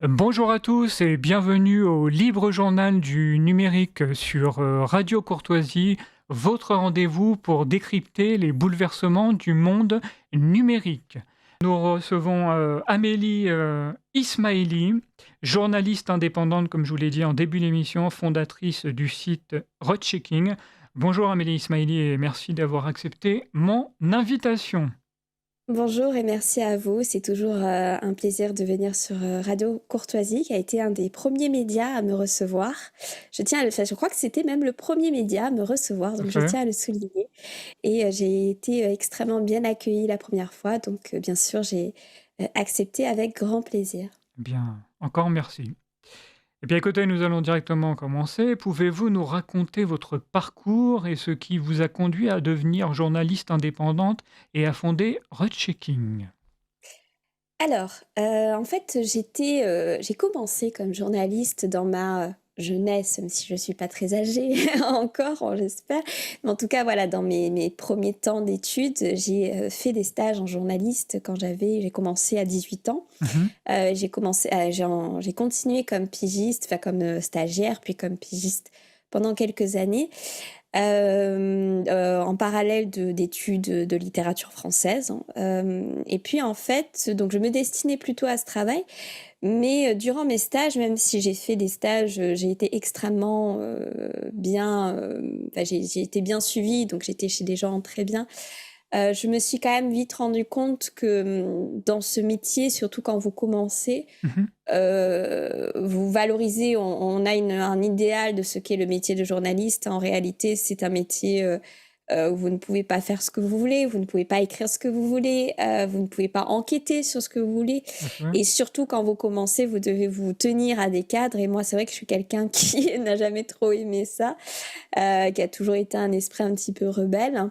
Bonjour à tous et bienvenue au Libre Journal du numérique sur Radio Courtoisie, votre rendez-vous pour décrypter les bouleversements du monde numérique. Nous recevons Amélie Ismaili, journaliste indépendante, comme je vous l'ai dit en début d'émission, fondatrice du site Roadchecking. Bonjour Amélie Ismaili et merci d'avoir accepté mon invitation. Bonjour et merci à vous. C'est toujours un plaisir de venir sur Radio Courtoisie, qui a été un des premiers médias à me recevoir. Je crois que c'était même le premier média à me recevoir, Tout à donc je fait. tiens à le souligner. Et j'ai été extrêmement bien accueillie la première fois, donc bien sûr, j'ai accepté avec grand plaisir. Bien, encore merci. Eh bien, écoutez, nous allons directement commencer. Pouvez-vous nous raconter votre parcours et ce qui vous a conduit à devenir journaliste indépendante et à fonder Rechecking? Alors, en fait, j'ai commencé comme journaliste dans ma jeunesse, même si je suis pas très âgée encore, j'espère. Mais en tout cas, voilà, dans mes 1 temps d'études, fait des stages en journaliste quand j'ai commencé à 18 ans. Mmh. J'ai continué comme pigiste, enfin comme, stagiaire, puis comme pigiste pendant quelques années. En parallèle d'études de littérature française, hein. Et puis en fait, donc je me destinais plutôt à ce travail, mais durant mes stages, même si j'ai fait des stages, j'ai été extrêmement, bien, enfin j'ai été bien suivie, donc j'étais chez des gens très bien. Je me suis quand même vite rendu compte que, dans ce métier, surtout quand vous commencez, Mmh. vous valorisez, on a un idéal de ce qu'est le métier de journaliste. En réalité, c'est un métier, où vous ne pouvez pas faire ce que vous voulez, vous ne pouvez pas écrire ce que vous voulez, vous ne pouvez pas enquêter sur ce que vous voulez, Tout à fait. et surtout quand vous commencez, vous devez vous tenir à des cadres. Et moi, c'est vrai que je suis quelqu'un qui n'a jamais trop aimé ça, qui a toujours été un esprit un petit peu rebelle.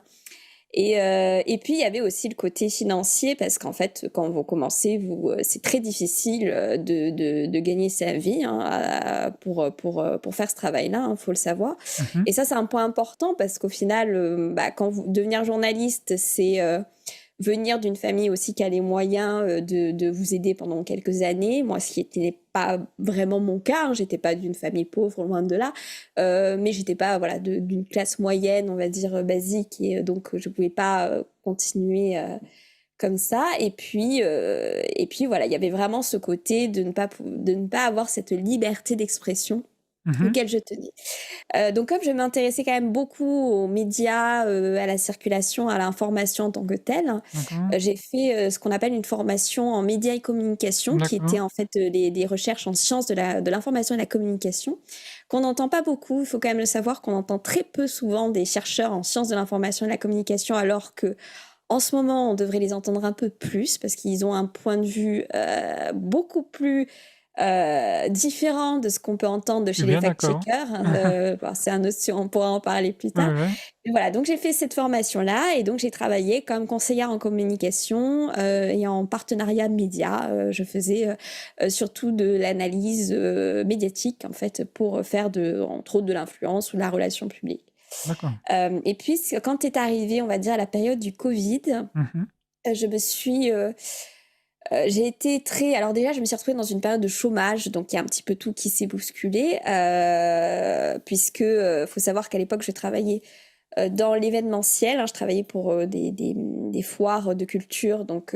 Et puis il y avait aussi le côté financier, parce qu'en fait, quand vous commencez, c'est très difficile, de gagner sa vie, hein, pour faire ce travail-là, hein, faut le savoir. Mmh. Et ça, c'est un point important, parce qu'au final, bah, quand vous devenir journaliste, c'est, venir d'une famille aussi qui a les moyens, de vous aider pendant quelques années. Moi, n'est pas vraiment mon cas, hein, j'étais pas d'une famille pauvre, loin de là, mais j'étais pas, voilà, d'une classe moyenne, on va dire, basique, et donc je pouvais pas, continuer, comme ça. Et puis voilà, il y avait vraiment ce côté de ne pas avoir cette liberté d'expression Mmh. auquel je tenais. Donc comme je m'intéressais quand même beaucoup aux médias, à la circulation, à l'information en tant que telle, D'accord. j'ai fait, ce qu'on appelle une formation en médias et communication, qui D'accord. était en fait, des recherches en sciences de l'information et de la communication, qu'on n'entend pas beaucoup. Il faut quand même le savoir, qu'on entend très peu souvent des chercheurs en sciences de l'information et de la communication, alors que en ce moment, on devrait les entendre un peu plus, parce qu'ils ont un point de vue, beaucoup plus, différent de ce qu'on peut entendre de Je suis chez les bien d'accord. fact-checkers. Bah, c'est un autre on pourra en parler plus Ouais, tard. ouais. Mais voilà, donc j'ai fait cette formation-là, et donc j'ai travaillé comme conseillère en communication, et en partenariat média. Je faisais, surtout de l'analyse, médiatique, en fait, pour faire entre autres de l'influence ou de la relation publique. D'accord. Et puis quand est arrivée, on va dire, la période du covid, Mmh. je me suis, j'ai été très alors déjà, je me suis retrouvée dans une période de chômage, donc il y a un petit peu tout qui s'est bousculé, puisque, faut savoir qu'à l'époque, je travaillais dans l'événementiel, hein. Je travaillais pour, des foires de culture, donc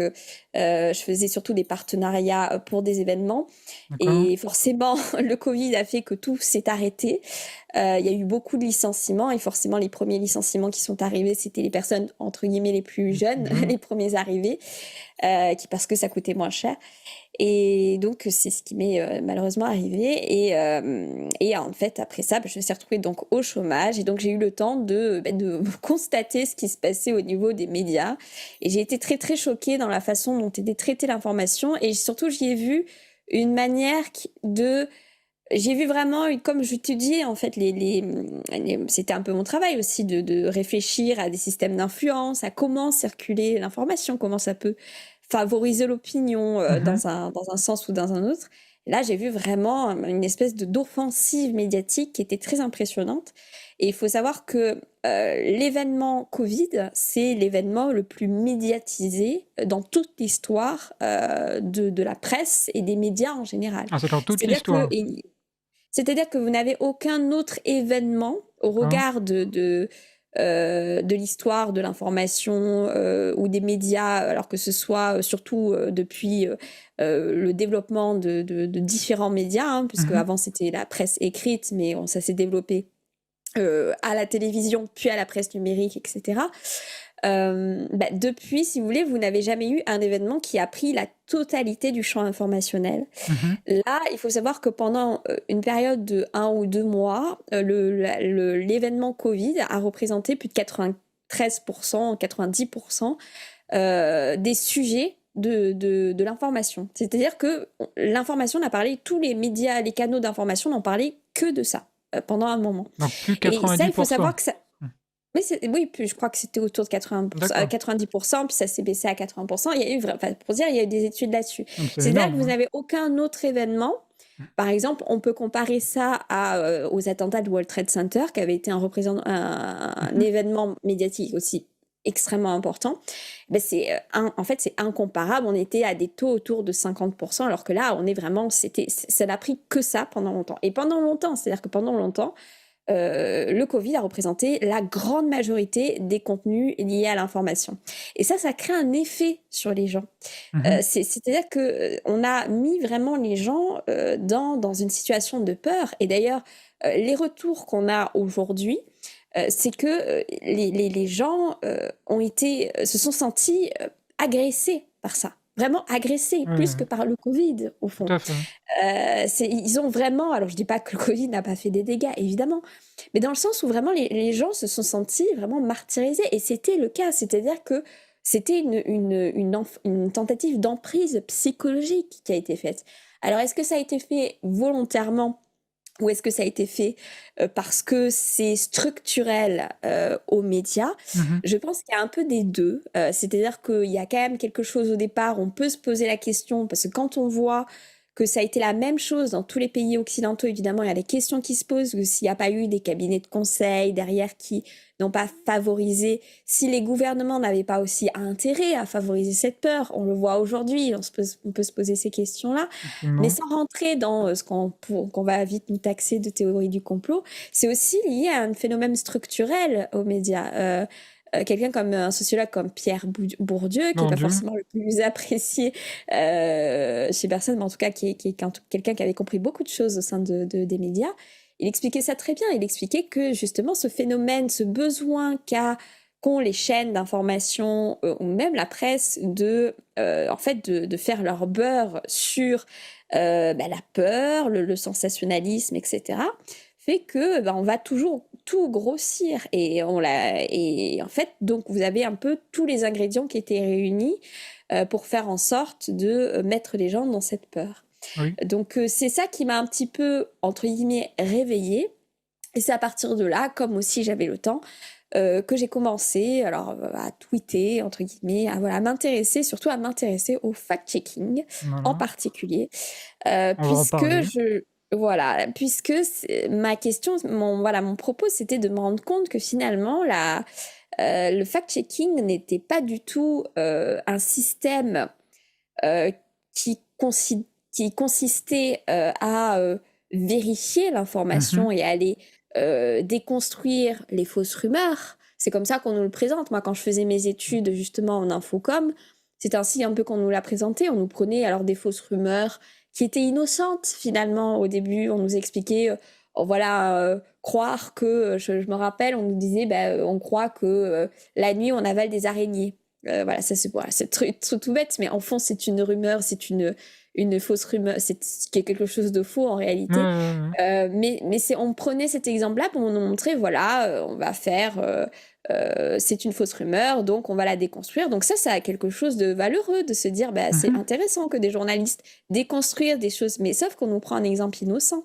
je faisais surtout des partenariats, pour des événements. D'accord. Et forcément, le covid a fait que tout s'est arrêté. Il y a eu beaucoup de licenciements, et forcément les premiers licenciements qui sont arrivés, c'était les personnes entre guillemets «les plus Les plus jeunes», jeunes. les premiers arrivés, parce que ça coûtait moins cher. Et donc c'est ce qui m'est, malheureusement arrivé. Et en fait, après ça, bah, je me suis retrouvée donc au chômage, et donc j'ai eu le temps de constater ce qui se passait au niveau des médias. Et j'ai été très, très choquée dans la façon dont était traitée l'information, et surtout j'y ai vu une manière j'ai vu vraiment, comme je te dis, en fait, c'était un peu mon travail aussi, de réfléchir à des systèmes d'influence, à comment circuler l'information, comment ça peut favoriser l'opinion, Mmh. dans un sens ou dans un autre. Et là, j'ai vu vraiment une espèce d'offensive médiatique qui était très impressionnante. Et il faut savoir que l'événement Covid, c'est l'événement le plus médiatisé dans toute l'histoire de la presse et des médias en général. Ah, c'est dans toute C'est-à-dire que, l'histoire. c'est-à-dire que vous n'avez aucun autre événement au Hein. regard de l'histoire, de l'information ou des médias, alors que ce soit surtout depuis le développement de différents médias, hein, puisque Mhm. avant c'était la presse écrite, mais ça s'est développé à la télévision, puis à la presse numérique, etc. Depuis, si vous voulez, vous n'avez jamais eu un événement qui a pris la totalité du champ informationnel. Mhm. Là, il faut savoir que pendant une période de 1 ou 2 mois, l'événement Covid a représenté plus de 93%, 90% des sujets de l'information. C'est-à-dire que l'information n'a parlé, tous les médias, les canaux d'information n'ont parlé que de ça pendant un moment. Donc plus de Et ça, il faut savoir 90%. que ça... Oui, puis je crois que c'était autour de 80%, D'accord. 90%, puis ça s'est baissé à 80%. Il y a eu, pour dire, il y a eu des études là-dessus. Donc c'est C'est-à-dire que énorme. vous Hein. n'avez aucun autre événement. Par exemple, on peut comparer ça aux attentats de World Trade Center, qui avait été un Mhm. événement médiatique aussi extrêmement important. En fait, c'est incomparable. On était à des taux autour de 50%, alors que là, on est vraiment, ça n'a pris que ça pendant longtemps. Et pendant longtemps, c'est-à-dire que pendant longtemps, le Covid a représenté la grande majorité des contenus liés à l'information. Et ça crée un effet sur les gens. Mhm. C'est-à-dire qu'on a mis vraiment les gens dans une situation de peur. Et d'ailleurs, les retours qu'on a aujourd'hui, c'est que les gens se sont sentis agressés par ça. Vraiment agressés, Ouais, plus que ouais, par le Covid, au fond. tout à fait. Ils ont vraiment, alors je dis pas que le Covid n'a pas fait des dégâts, évidemment, mais dans le sens où vraiment les gens se sont sentis vraiment martyrisés, et c'était le cas, c'est-à-dire que c'était une tentative d'emprise psychologique qui a été faite. Alors est-ce que ça a été fait volontairement ou est-ce que ça a été fait parce que c'est structurel aux médias? Mhm. Je pense qu'il y a un peu des deux. C'est-à-dire qu'il y a quand même quelque chose au départ, on peut se poser la question, parce que quand on voit que ça a été la même chose dans tous les pays occidentaux, évidemment, il y a des questions qui se posent, que s'il n'y a pas eu des cabinets de conseil derrière qui n'ont pas favorisé, si les gouvernements n'avaient pas aussi intérêt à favoriser cette peur, on le voit aujourd'hui, on peut se poser ces questions-là, mais Effectivement. sans rentrer dans qu'on va vite nous taxer de théorie du complot, c'est aussi lié à un phénomène structurel aux médias. Quelqu'un comme un sociologue comme Pierre Bourdieu, qui n'est Mon pas Dieu. forcément le plus apprécié chez personne, mais en tout cas qui est quelqu'un qui avait compris beaucoup de choses au sein des médias, il expliquait ça très bien. Il expliquait que justement ce phénomène, ce besoin qu'ont les chaînes d'information ou même la presse en fait de faire leur beurre sur la peur, le sensationnalisme, etc., fait que on va toujours tout grossir et en fait donc vous avez un peu tous les ingrédients qui étaient réunis pour faire en sorte de mettre les gens dans cette peur. Oui. Donc c'est ça qui m'a un petit peu entre guillemets réveillée, et c'est à partir de là, comme aussi j'avais le temps, que j'ai commencé à tweeter entre guillemets, à m'intéresser, surtout à m'intéresser au fact-checking en Voilà. particulier, On va en parler. puisque ma question, mon propos, c'était de me rendre compte que finalement, le fact-checking n'était pas du tout un système euh, qui, qui consistait à vérifier Mhm. l'information et à aller déconstruire les fausses rumeurs. C'est comme ça qu'on nous le présente. Moi, quand je faisais mes études justement en infocom, c'est ainsi un peu qu'on nous l'a présenté. On nous prenait alors des fausses rumeurs qui étaient innocentes finalement. Au début, on nous expliquait, croire que, je me rappelle, on nous disait, on croit que la nuit, on avale des araignées. Voilà, ça c'est tout bête, mais en fond, c'est une rumeur, c'est une fausse rumeur, c'est quelque chose de faux en Ouais, réalité. ouais, ouais. On prenait cet exemple-là pour nous montrer, voilà, on va faire, c'est une fausse rumeur, donc on va la déconstruire. Donc ça a quelque chose de valeureux de se dire, c'est Mhm. intéressant que des journalistes déconstruisent des choses, mais sauf qu'on nous prend un exemple innocent.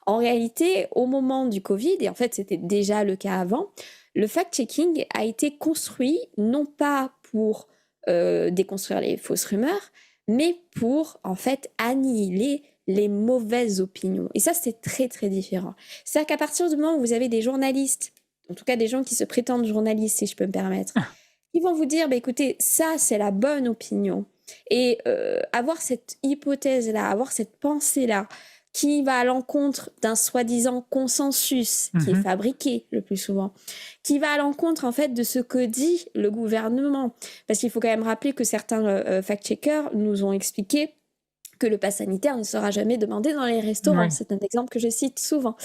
En réalité, au moment du Covid, et en fait c'était déjà le cas avant, le fact-checking a été construit non pas pour déconstruire les fausses rumeurs, mais pour en fait annihiler les mauvaises opinions. Et ça, c'est très, très différent. C'est-à-dire qu'à partir du moment où vous avez des journalistes, en tout cas des gens qui se prétendent journalistes, si je peux me permettre, ils vont vous dire, bah, écoutez, ça, c'est la bonne opinion. Et avoir cette hypothèse-là, avoir cette pensée-là, qui va à l'encontre d'un soi-disant consensus qui est fabriqué le plus souvent, qui va à l'encontre en fait de ce que dit le gouvernement. Parce qu'il faut quand même rappeler que certains fact-checkers nous ont expliqué que le pass sanitaire ne sera jamais demandé dans les restaurants. Oui. C'est un exemple que je cite souvent.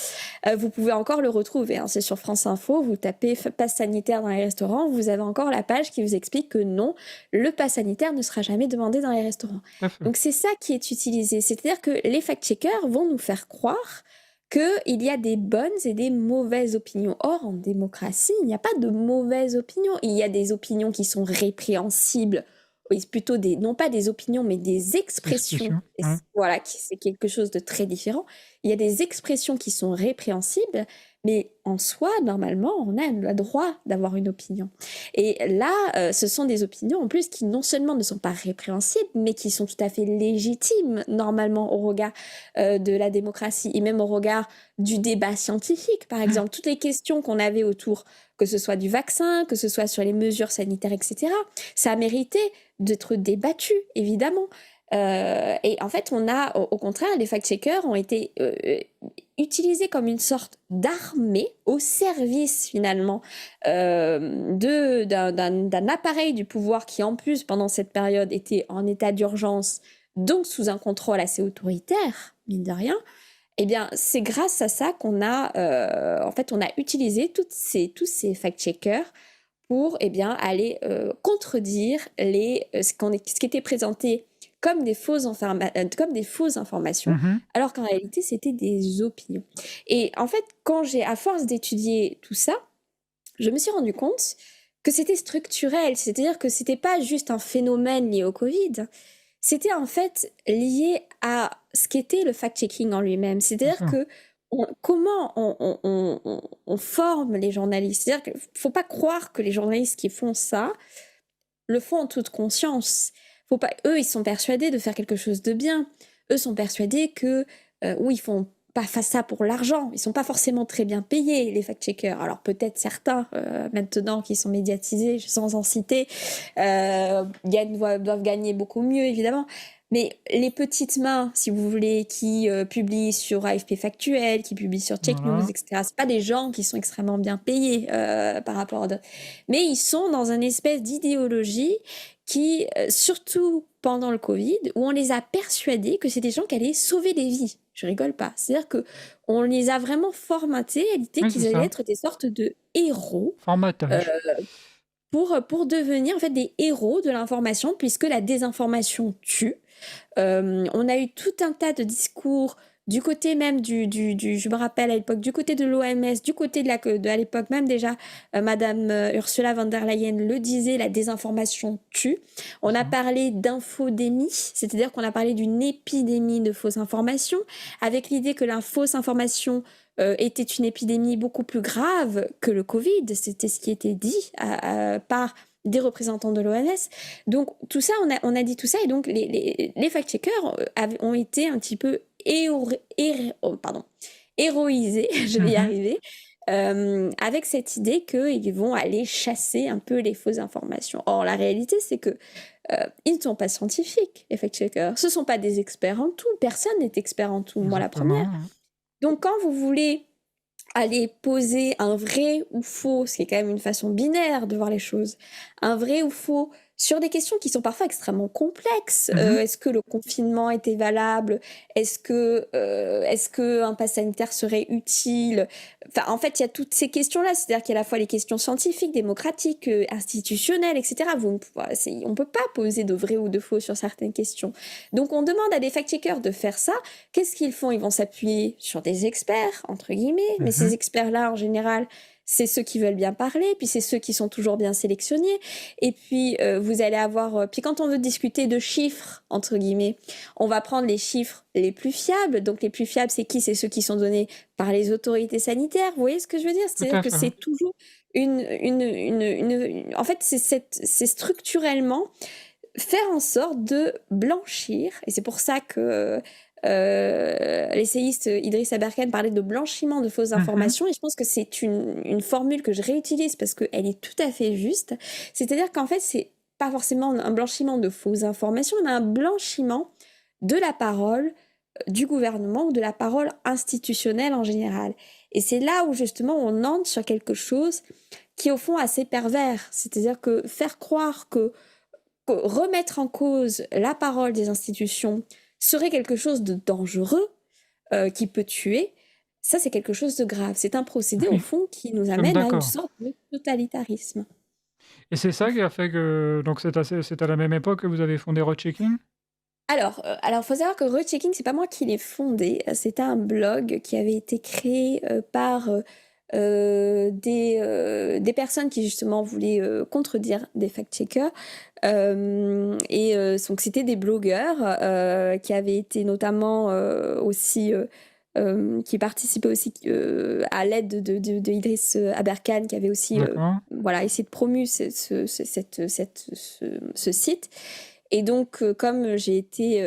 Vous pouvez encore le retrouver, hein, c'est sur France Info, vous tapez pass sanitaire dans les restaurants, vous avez encore la page qui vous explique que non, le pass sanitaire ne sera jamais demandé dans les restaurants. Donc c'est ça qui est utilisé, c'est-à-dire que les fact-checkers vont nous faire croire qu'il y a des bonnes et des mauvaises opinions. Or, en démocratie, il n'y a pas de mauvaises opinions. Il y a des opinions qui sont répréhensibles, plutôt non pas des opinions, mais des expressions. Et voilà, c'est quelque chose de très différent. Il y a des expressions qui sont répréhensibles, mais en soi, normalement, on a le droit d'avoir une opinion. Et là, ce sont des opinions, en plus, qui non seulement ne sont pas répréhensibles, mais qui sont tout à fait légitimes, normalement, au regard de la démocratie, et même au regard du débat scientifique, par exemple. Toutes les questions qu'on avait autour, que ce soit du vaccin, que ce soit sur les mesures sanitaires, etc., ça a mérité d'être débattu, évidemment. Et en fait, au contraire, les fact-checkers ont été utilisés comme une sorte d'armée au service, finalement, d'un appareil du pouvoir qui, en plus, pendant cette période, était en état d'urgence, donc sous un contrôle assez autoritaire, mine de rien. Eh bien, c'est grâce à ça qu'on a, on a utilisé tous ces fact-checkers pour aller contredire ce qui était présenté comme des fausses informations, alors qu'en réalité, c'était des opinions. Et en fait, à force d'étudier tout ça, je me suis rendu compte que c'était structurel, c'est-à-dire que c'était pas juste un phénomène lié au Covid, c'était en fait lié à ce qu'était le fact-checking en lui-même. C'est-à-dire que comment on forme les journalistes. C'est-à-dire qu'il ne faut pas croire que les journalistes qui font ça le font en toute conscience. Eux, ils sont persuadés de faire quelque chose de bien. Eux sont persuadés que ils font pas ça pour l'argent. Ils sont pas forcément très bien payés, les fact-checkers. Alors peut-être certains, maintenant, qui sont médiatisés, sans en citer, doivent gagner beaucoup mieux, évidemment. Mais les petites mains, si vous voulez, qui publient sur AFP Factuel, qui publient sur Check News, etc., c'est pas des gens qui sont extrêmement bien payés par rapport à d'autres. Mais ils sont dans une espèce d'idéologie qui, surtout pendant le Covid, où on les a persuadés que c'est des gens qui allaient sauver des vies. Je rigole pas. C'est-à-dire qu'on les a vraiment formatés à l'idée qu'ils allaient être des sortes de héros. Formatage. Pour devenir en fait des héros de l'information, puisque la désinformation tue. On a eu tout un tas de discours du côté même je me rappelle à l'époque, du côté de l'OMS, du côté à l'époque même déjà, Madame Ursula von der Leyen le disait, la désinformation tue. On a parlé d'infodémie, c'est-à-dire qu'on a parlé d'une épidémie de fausses informations, avec l'idée que la fausse information était une épidémie beaucoup plus grave que le Covid. C'était ce qui était dit par des représentants de l'OMS. Donc tout ça, on a dit tout ça, et donc les fact-checkers ont été un petit peu héroïsés, je vais y arriver, avec cette idée qu'ils vont aller chasser un peu les fausses informations. Or, la réalité, c'est que ils ne sont pas scientifiques, les fact-checkers. Ce ne sont pas des experts en tout. Personne n'est expert en tout, moi la première. Donc quand vous voulez aller poser un vrai ou faux, ce qui est quand même une façon binaire de voir les choses, un vrai ou faux sur des questions qui sont parfois extrêmement complexes. Est-ce que le confinement était valable ? Est-ce que un pass sanitaire serait utile ? Enfin, en fait, il y a toutes ces questions-là. C'est-à-dire qu'il y a à la fois les questions scientifiques, démocratiques, institutionnelles, etc. On ne peut pas poser de vrai ou de faux sur certaines questions. Donc, on demande à des fact-checkers de faire ça. Qu'est-ce qu'ils font ? Ils vont s'appuyer sur des experts, entre guillemets. Mais ces experts-là, en général, c'est ceux qui veulent bien parler, puis c'est ceux qui sont toujours bien sélectionnés. Et puis, vous allez avoir... puis quand on veut discuter de chiffres, entre guillemets, on va prendre les chiffres les plus fiables. Donc, les plus fiables, c'est qui ? C'est ceux qui sont donnés par les autorités sanitaires. Vous voyez ce que je veux dire ? C'est-à-dire que c'est toujours en fait, c'est structurellement faire en sorte de blanchir, et c'est pour ça que l'essayiste Idriss Aberkan parlait de blanchiment de fausses Mhm. informations, et je pense que c'est une formule que je réutilise parce qu'elle est tout à fait juste. C'est-à-dire qu'en fait, c'est pas forcément un blanchiment de fausses informations, mais un blanchiment de la parole du gouvernement ou de la parole institutionnelle en général. Et c'est là où justement on entre sur quelque chose qui est au fond assez pervers. C'est-à-dire que faire croire que remettre en cause la parole des institutions serait quelque chose de dangereux, qui peut tuer, ça c'est quelque chose de grave. C'est un procédé au Oui, fond qui nous nous sommes amène à une d'accord. sorte de totalitarisme. Et c'est ça qui a fait que donc c'est à la même époque que vous avez fondé Roadchecking? Alors, faut savoir que Rechecking, c'est pas moi qui l'ai fondé. C'était un blog qui avait été créé par des personnes qui justement voulaient contredire des fact-checkers. Donc c'était des blogueurs qui avaient été notamment aussi qui participaient aussi à l'aide de Idriss Aberkan, qui avait aussi D'accord. voilà, essayé de promouvoir ce site. Et donc, comme j'ai été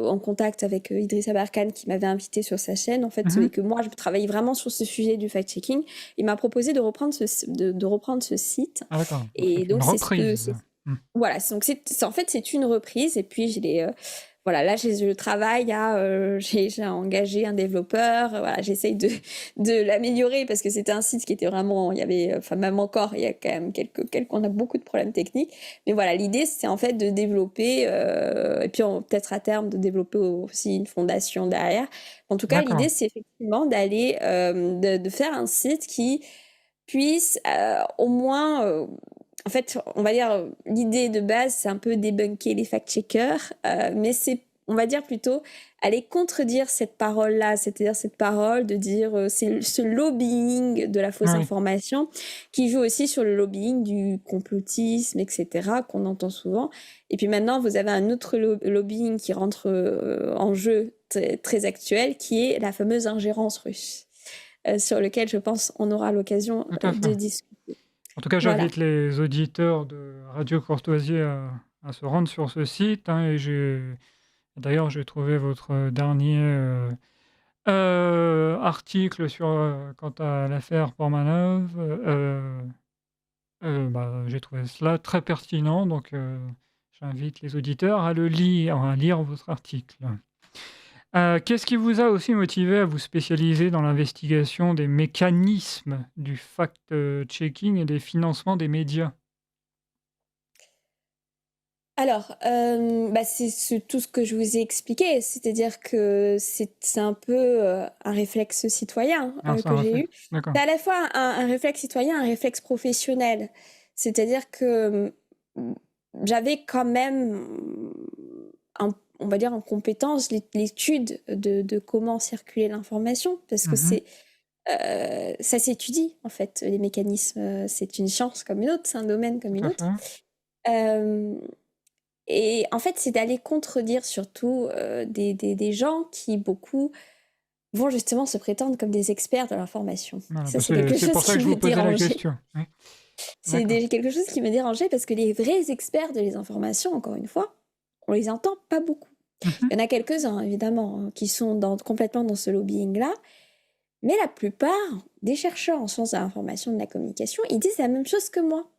en contact avec Idriss Aberkan, qui m'avait invité sur sa chaîne, en fait, Mhm. et que moi, je travaillais vraiment sur ce sujet du fact-checking, il m'a proposé de reprendre de reprendre ce site. Ah d'accord, donc Et c'est une donc, reprise. Hmm. voilà, donc en fait, c'est une reprise. Et puis, voilà, là, je travaille j'ai engagé un développeur. Voilà, j'essaye de l'améliorer parce que c'était un site qui était vraiment, il y avait, enfin, même encore, il y a quand même on a beaucoup de problèmes techniques. Mais voilà, l'idée, c'est en fait de développer, et puis peut-être à terme de développer aussi une fondation derrière. En tout cas, D'accord. l'idée, c'est effectivement d'aller, de faire un site qui puisse au moins en fait, on va dire, l'idée de base, c'est un peu débunker les fact-checkers, mais c'est, on va dire plutôt, aller contredire cette parole-là, c'est-à-dire cette parole de dire c'est ce lobbying de la fausse Oui. information qui joue aussi sur le lobbying du complotisme, etc., qu'on entend souvent. Et puis maintenant, vous avez un autre lobbying qui rentre en jeu très actuel, qui est la fameuse ingérence russe, sur lequel je pense on aura l'occasion Tout à fait. de discuter. En tout cas, Voilà. j'invite les auditeurs de Radio Courtoisie à se rendre sur ce site, hein, d'ailleurs, j'ai trouvé votre dernier article quant à l'affaire Portmanov. Bah, j'ai trouvé cela très pertinent, donc j'invite les auditeurs à lire votre article. Qu'est-ce qui vous a aussi motivé à vous spécialiser dans l'investigation des mécanismes du fact-checking et des financements des médias? Alors, bah, c'est tout ce que je vous ai expliqué, c'est-à-dire que c'est un peu un réflexe citoyen Ah, c'est que un j'ai réflexe. eu. D'accord. C'est à la fois un réflexe citoyen, un réflexe professionnel. C'est-à-dire que j'avais quand même, on va dire en compétence, l'étude de comment circuler l'information, parce que Mhm. ça s'étudie en fait, les mécanismes. C'est une science comme une autre, c'est un domaine comme Tout une à autre. fait. Euh, et en fait, c'est d'aller contredire surtout des gens qui, beaucoup, vont justement se prétendre comme des experts de l'information. Voilà, Ça, bah, c'est c'est quelque c'est chose pour ça que qui je me vous posais la dérangeait. question. Oui. C'est D'accord. quelque chose qui me dérangeait parce que les vrais experts de les informations, encore une fois, on les entend pas beaucoup. Mhm. Il y en a quelques-uns, évidemment, hein, qui sont complètement dans ce lobbying-là, mais la plupart des chercheurs en sciences de l'information et de la communication, ils disent la même chose que moi.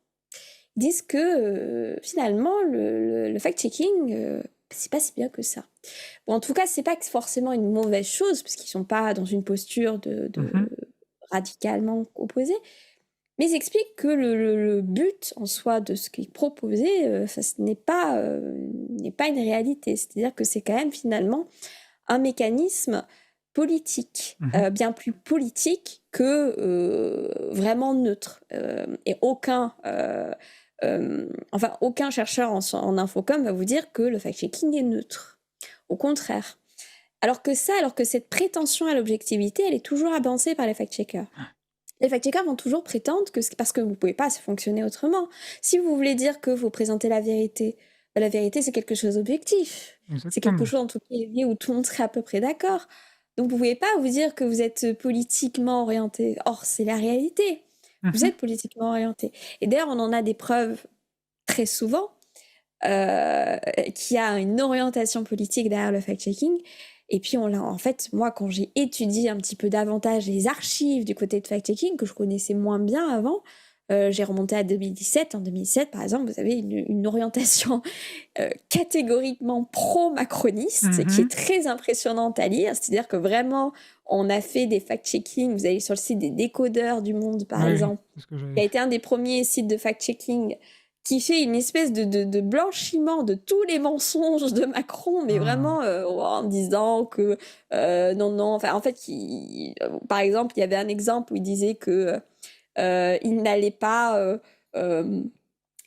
Ils disent que finalement, le fact-checking, c'est pas si bien que ça. Bon, en tout cas, c'est pas forcément une mauvaise chose, parce qu'ils sont pas dans une posture de Mhm. radicalement opposée, mais ils expliquent que le but en soi de ce qui est proposé, ce n'est pas une réalité. C'est-à-dire que c'est quand même finalement un mécanisme politique, Mhm. bien plus politique que vraiment neutre. Et aucun chercheur en infocom va vous dire que le fact-checking est neutre. Au contraire. Alors que cette prétention à l'objectivité, elle est toujours avancée par les fact-checkers. Les fact-checkers vont toujours prétendre que c'est parce que vous ne pouvez pas fonctionner autrement. Si vous voulez dire que vous présentez la vérité c'est quelque chose d'objectif. C'est quelque Exactement. chose en tout cas où tout le monde serait à peu près d'accord. Donc vous ne pouvez pas vous dire que vous êtes politiquement orienté. Or, c'est la réalité. Vous Mhm. êtes politiquement orienté. Et d'ailleurs, on en a des preuves très souvent qu'il y a une orientation politique derrière le fact-checking. Et puis, en fait, moi, quand j'ai étudié un petit peu davantage les archives du côté de fact-checking, que je connaissais moins bien avant, j'ai remonté à 2017. En 2017, par exemple, vous avez une orientation catégoriquement pro-macroniste, qui est Mhm. très impressionnante à lire. C'est-à-dire que vraiment, on a fait des fact-checking. Vous allez sur le site des décodeurs du monde, par Oui, exemple, c'est ce que j'avais qui a fait. été un des premiers sites de fact-checking, qui fait une espèce de blanchiment de tous les mensonges de Macron, mais Ah, vraiment en disant que non, enfin en fait, par exemple, il y avait un exemple où il disait que il n'allait pas euh,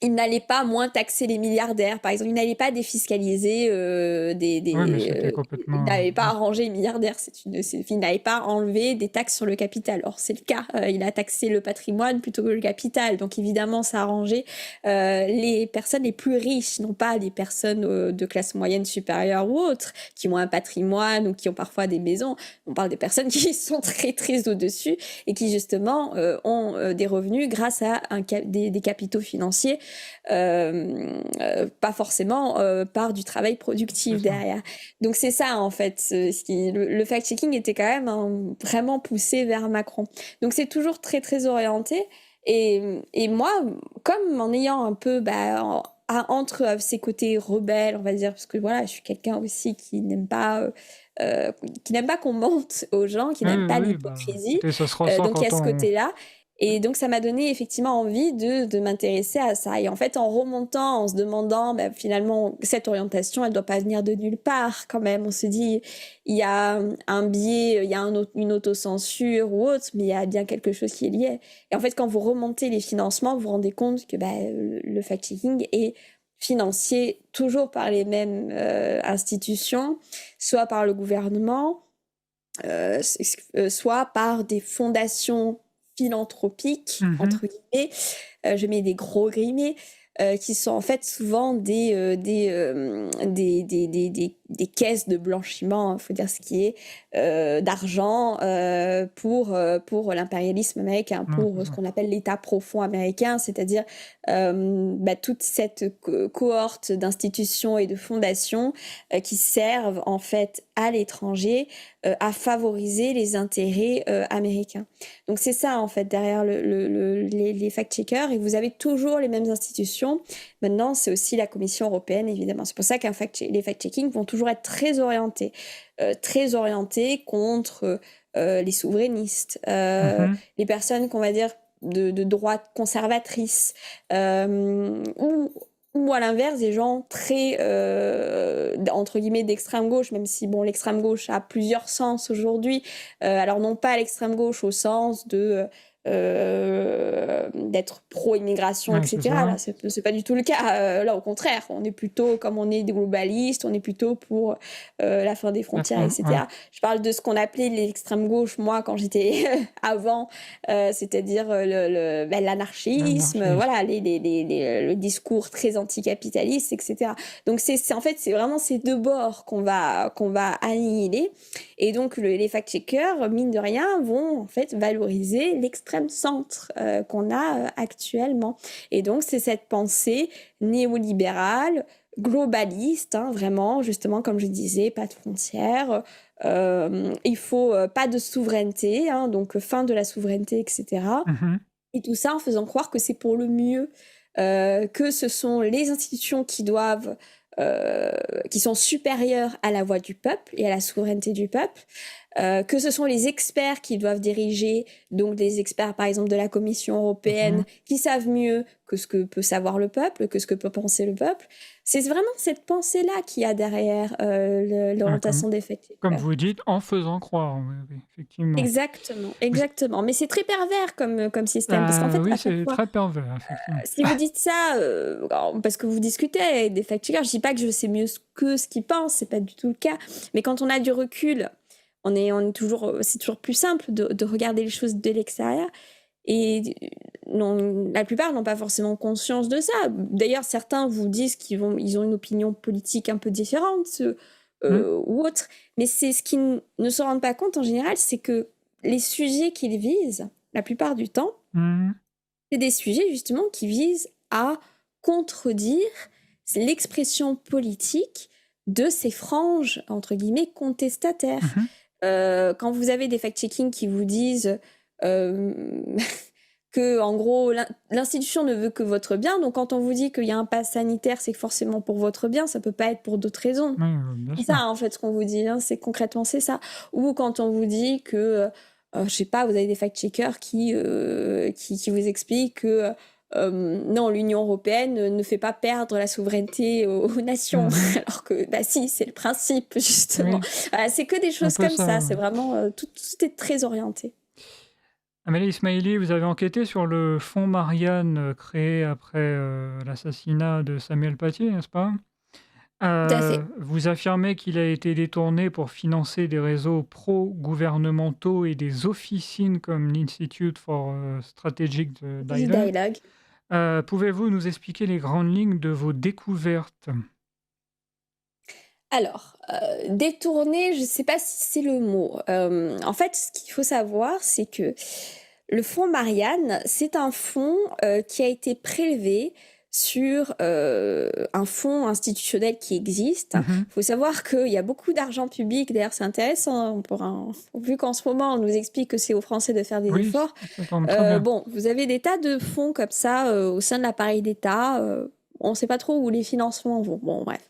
il n'allait pas moins taxer les milliardaires, par exemple. Il n'allait pas défiscaliser oui, mais c'était il complètement... n'avait pas arrangé les milliardaires. Il n'avait pas enlevé des taxes sur le capital. Or, c'est le cas. Il a taxé le patrimoine plutôt que le capital. Donc, évidemment, ça a arrangé les personnes les plus riches, non pas les personnes de classe moyenne supérieure ou autres, qui ont un patrimoine ou qui ont parfois des maisons. On parle des personnes qui sont très, très au-dessus et qui, justement, ont des revenus grâce à des capitaux financiers pas forcément par du travail C'est productif ça. derrière. Donc c'est ça en fait, le fact-checking était quand même vraiment poussé vers Macron. Donc c'est toujours très très orienté. Et moi, comme en ayant un peu entre ces côtés rebelles, on va dire, parce que voilà, je suis quelqu'un aussi qui n'aime pas qu'on mente aux gens, qui Oui, n'aime pas oui, bah, l'hypocrisie. écoutez, ça se ressent Donc il y a quand ce on... côté-là. Et donc, ça m'a donné effectivement envie de m'intéresser à ça. Et en fait, en remontant, en se demandant, finalement, cette orientation, elle doit pas venir de nulle part quand même. On se dit, il y a un biais, il y a une autocensure ou autre, mais il y a bien quelque chose qui est lié. Et en fait, quand vous remontez les financements, vous vous rendez compte que le fact-checking est financé toujours par les mêmes institutions, soit par le gouvernement, soit par des fondations philanthropiques, Mhm. entre guillemets, je mets des gros guillemets, qui sont en fait souvent des caisses de blanchiment, il faut dire ce qui est, d'argent pour l'impérialisme américain, Ouais, c'est pour ce ça. qu'on appelle l'État profond américain, c'est-à-dire toute cette cohorte d'institutions et de fondations qui servent en fait à l'étranger à favoriser les intérêts américains. Donc c'est ça en fait derrière les fact-checkers, et vous avez toujours les mêmes institutions. Maintenant, c'est aussi la Commission européenne, évidemment. C'est pour ça les fact-checking vont toujours être très orientés contre les souverainistes, Mhm. les personnes qu'on va dire de droite conservatrice, ou à l'inverse des gens très entre guillemets d'extrême gauche, même si bon, l'extrême gauche a plusieurs sens aujourd'hui. Alors non pas l'extrême gauche au sens d'être pro-immigration, Ouais, c'est etc. ça. Là, c'est pas du tout le cas. Là, au contraire, on est plutôt, comme on est des globalistes, on est plutôt pour la fin des La frontières, fin, ouais. etc. Je parle de ce qu'on appelait l'extrême gauche, moi, quand j'étais avant, c'est-à-dire l'anarchisme, L'anarchisme. voilà, le discours très anticapitaliste, etc. Donc en fait, c'est vraiment ces deux bords qu'on va annihiler. Et donc les fact-checkers, mine de rien, vont en fait valoriser l'extrême centre qu'on a actuellement. Et donc c'est cette pensée néolibérale, globaliste, hein, vraiment, justement, comme je disais, pas de frontières. Il faut pas de souveraineté, hein, donc fin de la souveraineté, etc. Mhm. Et tout ça en faisant croire que c'est pour le mieux, que ce sont les institutions euh, qui sont supérieures à la voix du peuple et à la souveraineté du peuple, que ce sont les experts qui doivent diriger, donc des experts par exemple de la Commission Mhm. européenne, qui savent mieux que ce que peut savoir le peuple, que ce que peut penser le peuple. C'est vraiment cette pensée-là qu'il y a derrière Ouais, comme, l'orientation des comme fact-checkers. vous dites, en faisant croire, oui, oui, effectivement. Exactement, Vous- exactement. Mais c'est très pervers comme système, parce qu'en fait, oui, à chaque c'est fois, très pervers, effectivement. si vous dites ça, parce que vous discutez avec des fact-checkers, je dis pas que je sais mieux que ce qu'ils pensent, c'est pas du tout le cas. Mais quand on a du recul, on est toujours, c'est toujours plus simple de regarder les choses de l'extérieur. Et non, la plupart n'ont pas forcément conscience de ça. D'ailleurs, certains vous disent ils ont une opinion politique un peu différente Hmm. ou autre. Mais c'est ce qu'ils ne se rendent pas compte en général, c'est que les sujets qu'ils visent, la plupart du temps, Hmm. c'est des sujets justement qui visent à contredire l'expression politique de ces franges, entre guillemets, contestataires. Mhm. Quand vous avez des fact-checking qui vous disent que, en gros, l'institution ne veut que votre bien, donc quand on vous dit qu'il y a un pass sanitaire, c'est forcément pour votre bien, ça peut pas être pour d'autres raisons. Oui, bien C'est sûr. ça, en fait, ce qu'on vous dit, hein, c'est concrètement, c'est ça. Ou quand on vous dit que, je sais pas, vous avez des fact-checkers qui vous expliquent que non, l'Union européenne ne fait pas perdre la souveraineté aux nations, Mhm. alors que, bah si, c'est le principe, justement. Oui, Voilà, c'est que des c'est un choses peu comme ça, ça. c'est Ouais. vraiment, tout est très orienté. Amélie Ismaili, vous avez enquêté sur le fonds Marianne créé après l'assassinat de Samuel Paty, n'est-ce pas? Tout à fait. Vous affirmez qu'il a été détourné pour financer des réseaux pro-gouvernementaux et des officines comme l'Institute for Strategic Dialogue. Dialogue. Pouvez-vous nous expliquer les grandes lignes de vos découvertes? Alors, détourner, je ne sais pas si c'est le mot. En fait, ce qu'il faut savoir, c'est que le fonds Marianne, c'est un fonds qui a été prélevé sur un fonds institutionnel qui existe. Mhm. Il faut savoir qu'il y a beaucoup d'argent public. D'ailleurs, c'est intéressant, vu qu'en ce moment, on nous explique que c'est aux Français de faire des Oui, efforts. ça tombe très bien. Bon, vous avez des tas de fonds comme ça au sein de l'appareil d'État. On ne sait pas trop où les financements vont. Bon, bref.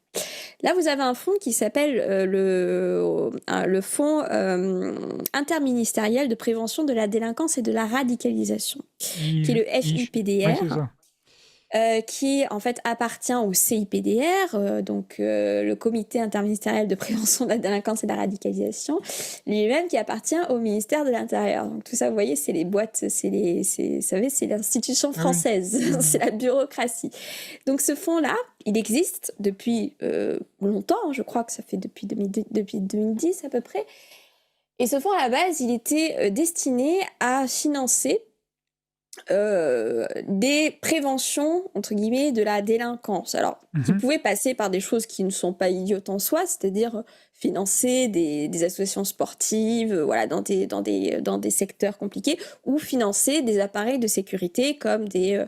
Là, vous avez un fonds qui s'appelle le Fonds interministériel de prévention de la délinquance et de la radicalisation, qui est le Oui, c'est FIPDR, ça. qui en fait appartient au CIPDR, donc le Comité interministériel de prévention de la délinquance et de la radicalisation, lui-même qui appartient au ministère de l'Intérieur. Donc tout ça, vous voyez, c'est les boîtes, vous savez, c'est l'institution Ah oui. française, Mhm. c'est la bureaucratie. Donc ce fonds-là, il existe depuis longtemps, je crois que ça fait depuis 2010 à peu près. Et ce fonds, à la base, il était destiné à financer des préventions, entre guillemets, de la délinquance. Alors, qui Mhm. pouvaient passer par des choses qui ne sont pas idiotes en soi, c'est-à-dire financer des associations sportives, voilà, dans des secteurs compliqués, ou financer des appareils de sécurité comme des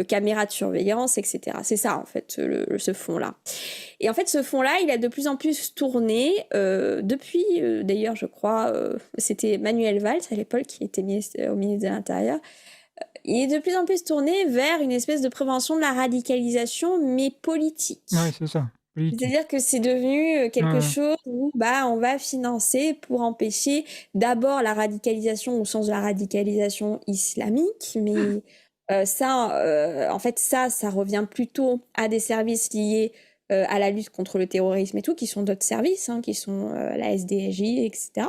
caméras de surveillance, etc. C'est ça, en fait, ce fonds-là. Et en fait, ce fonds-là, il a de plus en plus tourné depuis, d'ailleurs, je crois, c'était Manuel Valls à l'époque qui était au ministre de l'Intérieur. Il est de plus en plus tourné vers une espèce de prévention de la radicalisation, mais politique. Oui, c'est ça. Politique. C'est-à-dire que c'est devenu quelque Ouais. chose où on va financer pour empêcher d'abord la radicalisation au sens de la radicalisation islamique, mais en fait, ça revient plutôt à des services liés à la lutte contre le terrorisme et tout, qui sont d'autres services, hein, qui sont la SDJ, etc.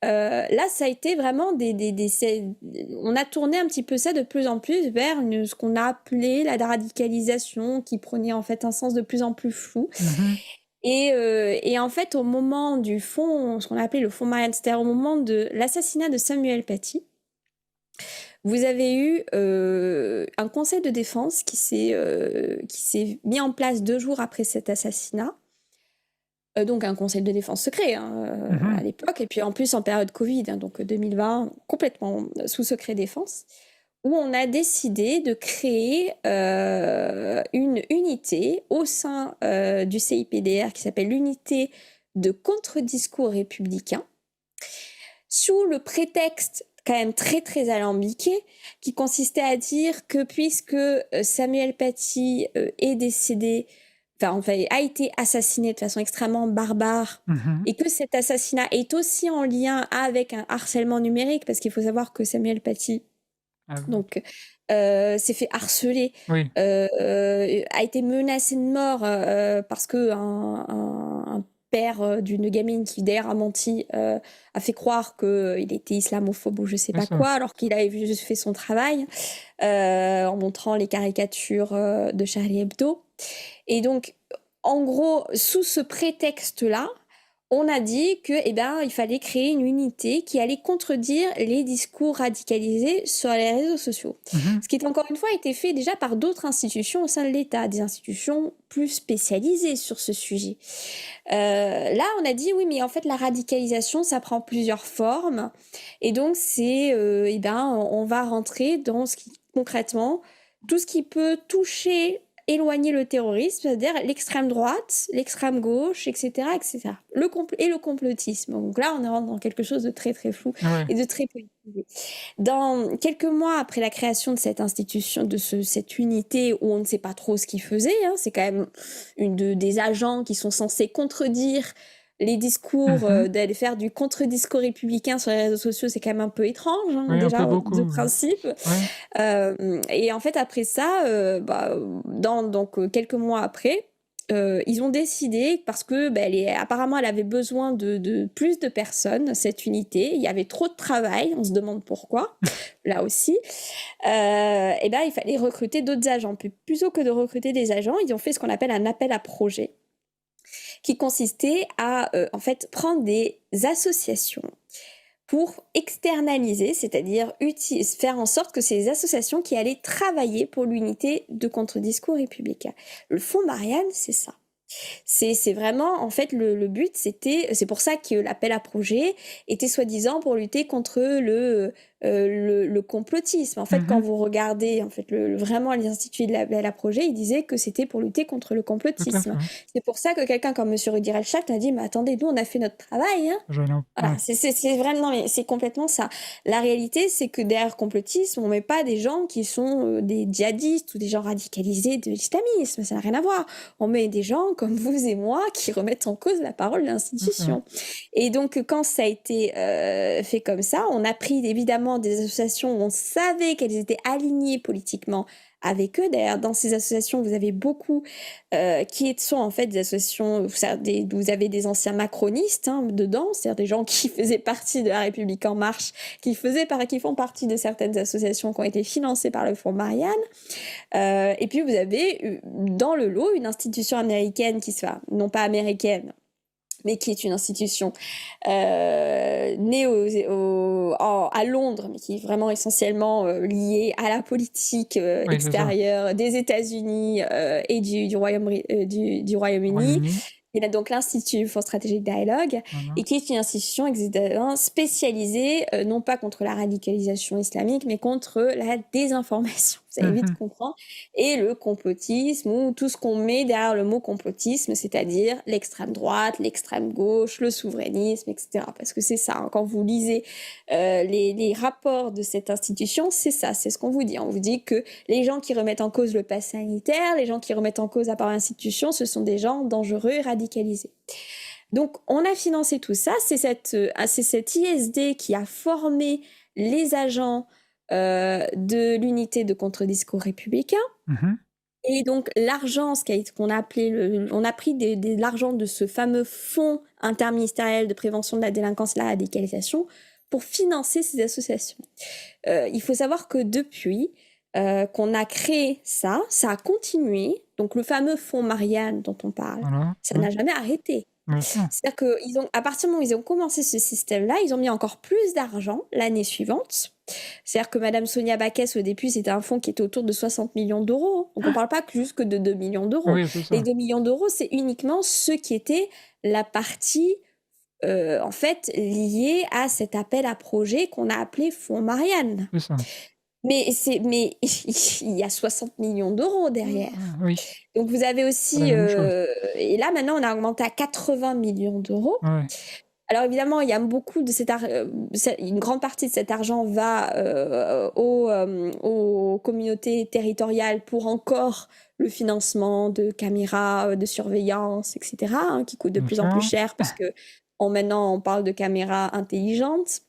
Là, ça a été vraiment on a tourné un petit peu ça de plus en plus vers ce qu'on a appelé la radicalisation, qui prenait en fait un sens de plus en plus flou. Mhm. Et en fait, au moment du fonds, ce qu'on a appelé le fonds Marianne, c'est-à-dire au moment de l'assassinat de Samuel Paty, vous avez eu un conseil de défense qui s'est mis en place 2 jours après cet assassinat. Donc un conseil de défense secret Mhm. à l'époque, et puis en plus en période Covid, hein, donc 2020, complètement sous secret défense, où on a décidé de créer une unité au sein du CIPDR qui s'appelle l'unité de contre-discours républicain, sous le prétexte quand même très très alambiqué, qui consistait à dire que puisque Samuel Paty est décédé, a été assassiné de façon extrêmement barbare, Mhm. et que cet assassinat est aussi en lien avec un harcèlement numérique, parce qu'il faut savoir que Samuel Paty Ah, donc, s'est fait harceler, oui. a été menacé de mort parce que un père d'une gamine qui d'ailleurs a menti, a fait croire qu'il était islamophobe ou je sais C'est pas ça. quoi, alors qu'il avait juste fait son travail en montrant les caricatures de Charlie Hebdo. Et donc, en gros, sous ce prétexte-là, on a dit que, il fallait créer une unité qui allait contredire les discours radicalisés sur les réseaux sociaux. Mhm. Ce qui, encore une fois, a été fait déjà par d'autres institutions au sein de l'État, des institutions plus spécialisées sur ce sujet. Là, on a dit, oui, mais en fait, la radicalisation, ça prend plusieurs formes. Et donc, on va rentrer dans concrètement, tout ce qui peut toucher éloigner le terrorisme, c'est-à-dire l'extrême droite, l'extrême gauche, etc., etc. Et le complotisme. Donc là, on est dans quelque chose de très très flou Ouais. et de très politisé. Dans quelques mois après la création de cette institution, cette unité où on ne sait pas trop ce qu'ils faisaient, c'est quand même des agents qui sont censés contredire les discours, d'aller faire du contre-discours républicain sur les réseaux sociaux, c'est quand même un peu étrange, Oui, un peu déjà, beaucoup. de Ouais. principe. Ouais. Et en fait, après ça, donc quelques mois après, ils ont décidé, parce que apparemment elle avait besoin de plus de personnes, cette unité, il y avait trop de travail, on se demande pourquoi, là aussi, et ben il fallait recruter d'autres agents. Puis, plutôt que de recruter des agents, ils ont fait ce qu'on appelle un appel à projet, qui consistait à en fait prendre des associations pour externaliser, c'est-à-dire faire en sorte que c'est les associations qui allaient travailler pour l'unité de contre-discours républicain. Le Fonds Marianne, c'est ça. C'est vraiment, en fait, le but, c'est pour ça que l'appel à projet était soi-disant pour lutter contre le complotisme. En fait, quand vous regardez, en fait, vraiment l'Institut de l'appel à projet, il disait que c'était pour lutter contre le Tout à fait. complotisme. C'est pour ça que quelqu'un comme M. Rudy Reichelt a dit, mais attendez, nous, on a fait notre travail, Voilà, c'est vraiment, mais c'est complètement ça. La réalité, c'est que derrière complotisme, on met pas des gens qui sont des djihadistes ou des gens radicalisés de l'islamisme, ça n'a rien à voir. On met des gens comme vous et moi qui remettent en cause la parole de l'institution. Et donc, quand ça a été fait comme ça, on a pris évidemment des associations où on savait qu'elles étaient alignées politiquement avec eux. D'ailleurs, dans ces associations, vous avez beaucoup qui sont en fait des associations, vous avez des anciens macronistes dedans, c'est-à-dire des gens qui faisaient partie de La République En Marche, qui font partie de certaines associations qui ont été financées par le Fonds Marianne. Et puis vous avez dans le lot une institution américaine non pas américaine, mais qui est une institution née à Londres, mais qui est vraiment essentiellement liée à la politique extérieure des États-Unis et du Royaume-Uni. Il a donc l'Institut for Strategic Dialogue, et qui est une institution spécialisée, non pas contre la radicalisation islamique, mais contre la désinformation. Vous allez vite comprendre. Et le complotisme, ou tout ce qu'on met derrière le mot complotisme, c'est-à-dire l'extrême droite, l'extrême gauche, le souverainisme, etc. Parce que c'est ça, quand vous lisez les rapports de cette institution, c'est ça, c'est ce qu'on vous dit. On vous dit que les gens qui remettent en cause le pass sanitaire, les gens qui remettent en cause la part institution, ce sont des gens dangereux et radicalisés. Donc, on a financé tout ça. C'est cet ISD qui a formé les agents de l'unité de contre-discours républicain. Et donc, l'argent, qu'on a appelé on a pris l'argent de ce fameux fonds interministériel de prévention de la délinquance et de la radicalisation pour financer ces associations. Il faut savoir que depuis qu'on a créé ça a continué. Donc, le fameux fonds Marianne dont on parle, ça n'a jamais arrêté. C'est-à-dire qu'à partir du moment où ils ont commencé ce système-là, ils ont mis encore plus d'argent l'année suivante. C'est-à-dire que Madame Sonia Backès, au début, c'était un fonds qui était autour de 60 millions d'euros. Donc, on ne parle pas juste que de 2 millions d'euros. Les 2 millions d'euros, c'est uniquement ce qui était la partie, en fait, liée à cet appel à projet qu'on a appelé Fonds Marianne. C'est ça. Mais il y a 60 millions d'euros derrière. Donc, vous avez aussi... et là, maintenant, on a augmenté à 80 millions d'euros. Alors, évidemment, il y a beaucoup de une grande partie de cet argent va aux communautés territoriales pour encore le financement de caméras de surveillance, etc., qui coûtent de plus en plus cher parce que maintenant, on parle de caméras intelligentes.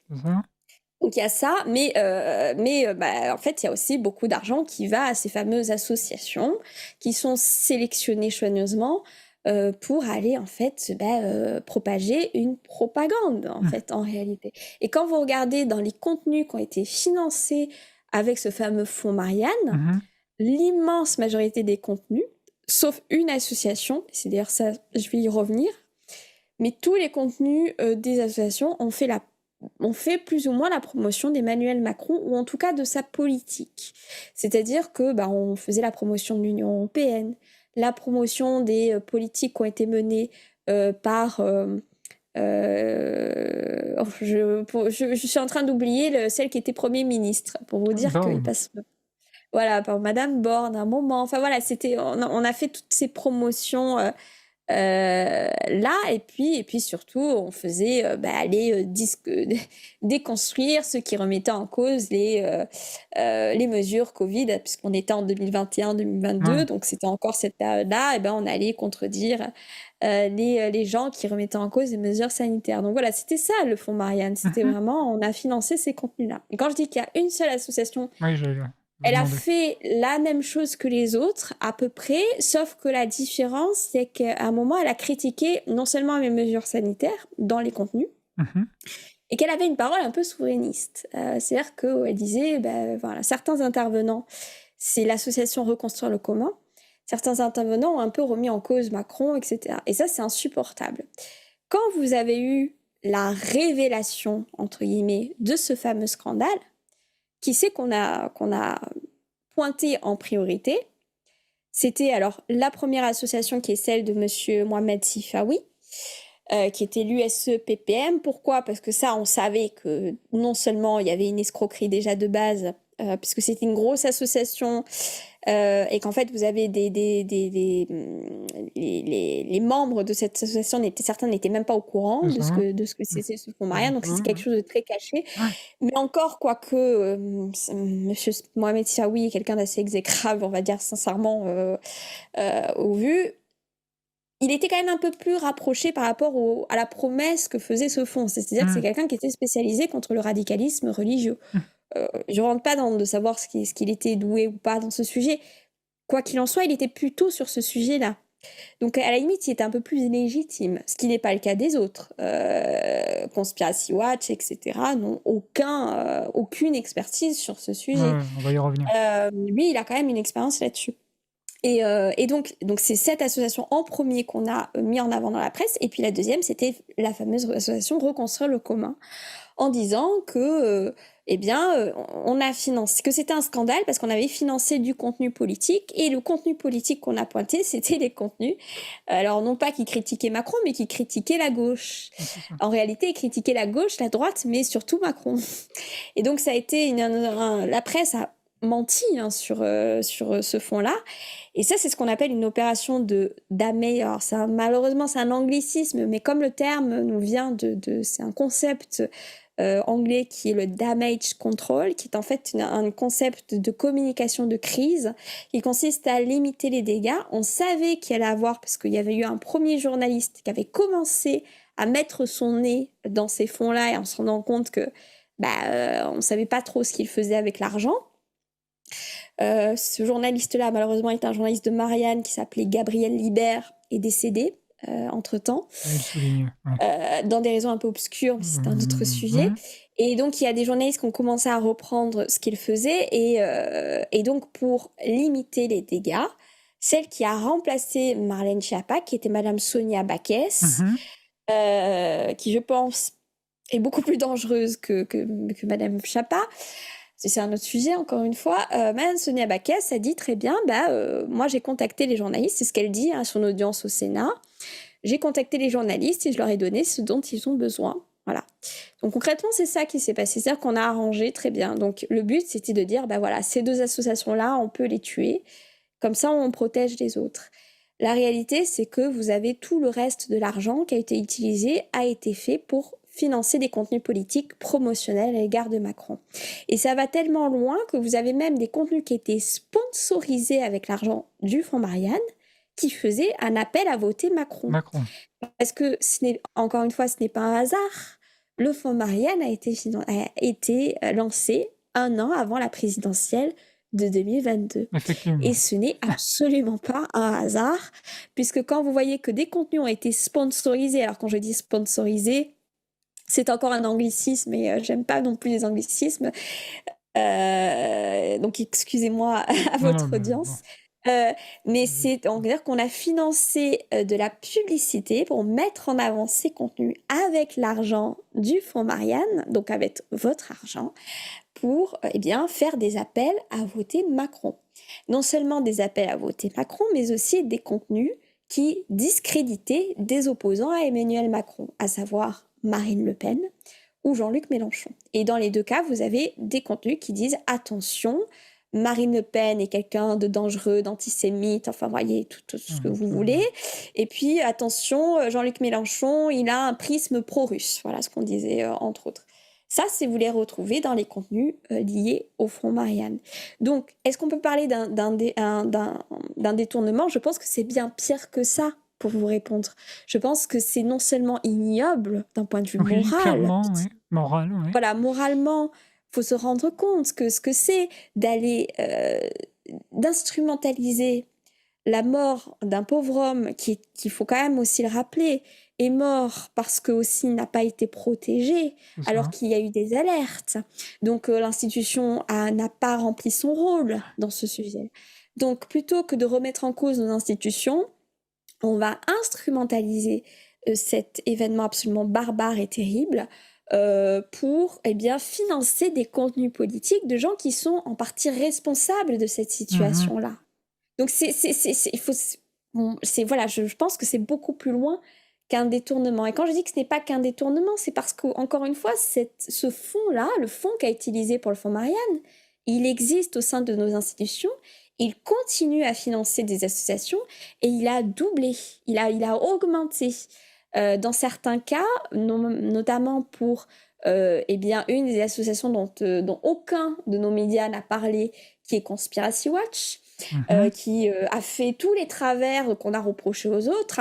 Donc, il y a ça, mais en fait, il y a aussi beaucoup d'argent qui va à ces fameuses associations qui sont sélectionnées soigneusement pour aller, en fait, propager une propagande, en fait, en réalité. Et quand vous regardez dans les contenus qui ont été financés avec ce fameux fonds Marianne, l'immense majorité des contenus, sauf une association, c'est d'ailleurs ça, je vais y revenir, mais tous les contenus des associations ont fait plus ou moins la promotion d'Emmanuel Macron, ou en tout cas de sa politique. C'est-à-dire que on faisait la promotion de l'Union européenne, la promotion des politiques qui ont été menées par... je suis en train d'oublier celle qui était Premier ministre, pour vous dire qu'il passe... voilà, par Madame Borne, un moment. Enfin voilà, on a fait toutes ces promotions là, et puis surtout, on faisait aller déconstruire ceux qui remettaient en cause les mesures Covid, puisqu'on était en 2021-2022, Ouais. donc c'était encore cette période-là, et ben on allait contredire les gens qui remettaient en cause les mesures sanitaires. Donc voilà, c'était ça le Fonds Marianne, c'était Mhm. vraiment, on a financé ces contenus-là. Et quand je dis qu'il y a une seule association, Oui, j'allais vous elle a demander. fait la même chose que les autres, à peu près, sauf que la différence, c'est qu'à un moment, elle a critiqué non seulement les mesures sanitaires dans les contenus, Mhm. et qu'elle avait une parole un peu souverainiste. C'est-à-dire qu'elle disait, voilà, certains intervenants, c'est l'association Reconstruire le commun, certains intervenants ont un peu remis en cause Macron, etc. Et ça, c'est insupportable. Quand vous avez eu la révélation, entre guillemets, de ce fameux scandale, qui c'est qu'on a pointé en priorité? C'était alors la première association qui est celle de Monsieur Mohamed Sifawi, qui était l'USE-PPM. Pourquoi? Parce que ça, on savait que non seulement il y avait une escroquerie déjà de base, puisque c'était une grosse association, et qu'en fait, vous avez les membres de cette association, certains n'étaient même pas au courant C'est ça. de ce que c'était ce fonds Pas du Marianne, donc tout. c'est quelque chose de très caché. Ouais. Mais encore, quoique Monsieur Mohamed Siaoui est quelqu'un d'assez exécrable, on va dire sincèrement, au vu, il était quand même un peu plus rapproché par rapport à la promesse que faisait ce fonds. C'est-à-dire que c'est Mm. quelqu'un qui était spécialisé contre le radicalisme religieux. Je ne rentre pas dans de savoir ce qu'il était doué ou pas dans ce sujet. Quoi qu'il en soit, il était plutôt sur ce sujet-là. Donc à la limite, il était un peu plus légitime, ce qui n'est pas le cas des autres. Conspiracy Watch, etc., n'ont aucune expertise sur ce Ouais, sujet. on va y revenir. Lui, il a quand même une expérience là-dessus. Et donc c'est cette association en premier qu'on a mis en avant dans la presse. Et puis la deuxième, c'était la fameuse association Reconstruire le commun, en disant que, on a financé, que c'était un scandale parce qu'on avait financé du contenu politique. Et le contenu politique qu'on a pointé, c'était les contenus, alors non pas qui critiquaient Macron, mais qui critiquaient la gauche. Ouais, c'est ça. En réalité, ils critiquaient la gauche, la droite, mais surtout Macron. Et donc ça a été la presse a menti sur ce fond-là. Et ça, c'est ce qu'on appelle une opération de damage. Alors, malheureusement, c'est un anglicisme, mais comme le terme nous vient c'est un concept anglais qui est le damage control, qui est en fait un concept de communication de crise, qui consiste à limiter les dégâts. On savait qu'il allait avoir, parce qu'il y avait eu un premier journaliste qui avait commencé à mettre son nez dans ces fonds-là, et en se rendant compte que on ne savait pas trop ce qu'il faisait avec l'argent. Ce journaliste-là, malheureusement, est un journaliste de Marianne qui s'appelait Gabriel Libert, est décédé entre-temps, Il souligne. Ouais. dans des raisons un peu obscures, mais c'est un autre sujet. Et donc, il y a des journalistes qui ont commencé à reprendre ce qu'il faisait, et donc, pour limiter les dégâts, celle qui a remplacé Marlène Schiappa, qui était Madame Sonia Backès, qui, je pense, est beaucoup plus dangereuse que Madame Schiappa. C'est un autre sujet, encore une fois. Madame Sonia Backès a dit très bien, moi j'ai contacté les journalistes, c'est ce qu'elle dit à son audience au Sénat. J'ai contacté les journalistes et je leur ai donné ce dont ils ont besoin. Voilà. Donc concrètement, c'est ça qui s'est passé. C'est-à-dire qu'on a arrangé très bien. Donc le but, c'était de dire, voilà, ces deux associations-là, on peut les tuer. Comme ça, on protège les autres. La réalité, c'est que vous avez tout le reste de l'argent qui a été utilisé, a été fait pour financer des contenus politiques promotionnels à l'égard de Macron. Et ça va tellement loin que vous avez même des contenus qui étaient sponsorisés avec l'argent du Fonds Marianne, qui faisaient un appel à voter Macron. Parce que, encore une fois, ce n'est pas un hasard. Le Fonds Marianne a été lancé 1 an avant la présidentielle de 2022. Et ce n'est absolument pas un hasard, puisque quand vous voyez que des contenus ont été sponsorisés, alors quand je dis sponsorisés, c'est encore un anglicisme, et j'aime pas non plus les anglicismes, donc excusez-moi à votre audience. Mais on veut dire qu'on a financé de la publicité pour mettre en avant ces contenus avec l'argent du Fonds Marianne, donc avec votre argent, pour faire des appels à voter Macron. Non seulement des appels à voter Macron, mais aussi des contenus qui discréditaient des opposants à Emmanuel Macron, à savoir Marine Le Pen ou Jean-Luc Mélenchon. Et dans les deux cas, vous avez des contenus qui disent « Attention, Marine Le Pen est quelqu'un de dangereux, d'antisémite, enfin, voyez, tout ce que vous voulez. Et puis, attention, Jean-Luc Mélenchon, il a un prisme pro-russe. Voilà ce qu'on disait, entre autres. Ça, c'est vous les retrouvez dans les contenus liés au Front Marianne. Donc, est-ce qu'on peut parler d'un détournement? Je pense que c'est bien pire que ça, pour vous répondre. Je pense que c'est non seulement ignoble d'un point de vue Oui, moral. clairement, oui. Moral, oui. Voilà, moralement, il faut se rendre compte que ce que c'est d'aller d'instrumentaliser la mort d'un pauvre homme qu'il faut quand même aussi le rappeler, est mort parce que aussi il n'a pas été protégé, C'est ça. alors qu'il y a eu des alertes. Donc l'institution n'a pas rempli son rôle dans ce sujet. Donc plutôt que de remettre en cause nos institutions, on va instrumentaliser cet événement absolument barbare et terrible pour financer des contenus politiques de gens qui sont en partie responsables de cette situation-là. Donc voilà, je pense que c'est beaucoup plus loin qu'un détournement. Et quand je dis que ce n'est pas qu'un détournement, c'est parce qu'encore une fois, ce fonds-là, le fonds qu'a utilisé pour le fonds Marianne, il existe au sein de nos institutions, il continue à financer des associations et il a doublé, il a augmenté. Dans certains cas, notamment pour une des associations dont aucun de nos médias n'a parlé, qui est Conspiracy Watch, qui a fait tous les travers qu'on a reprochés aux autres,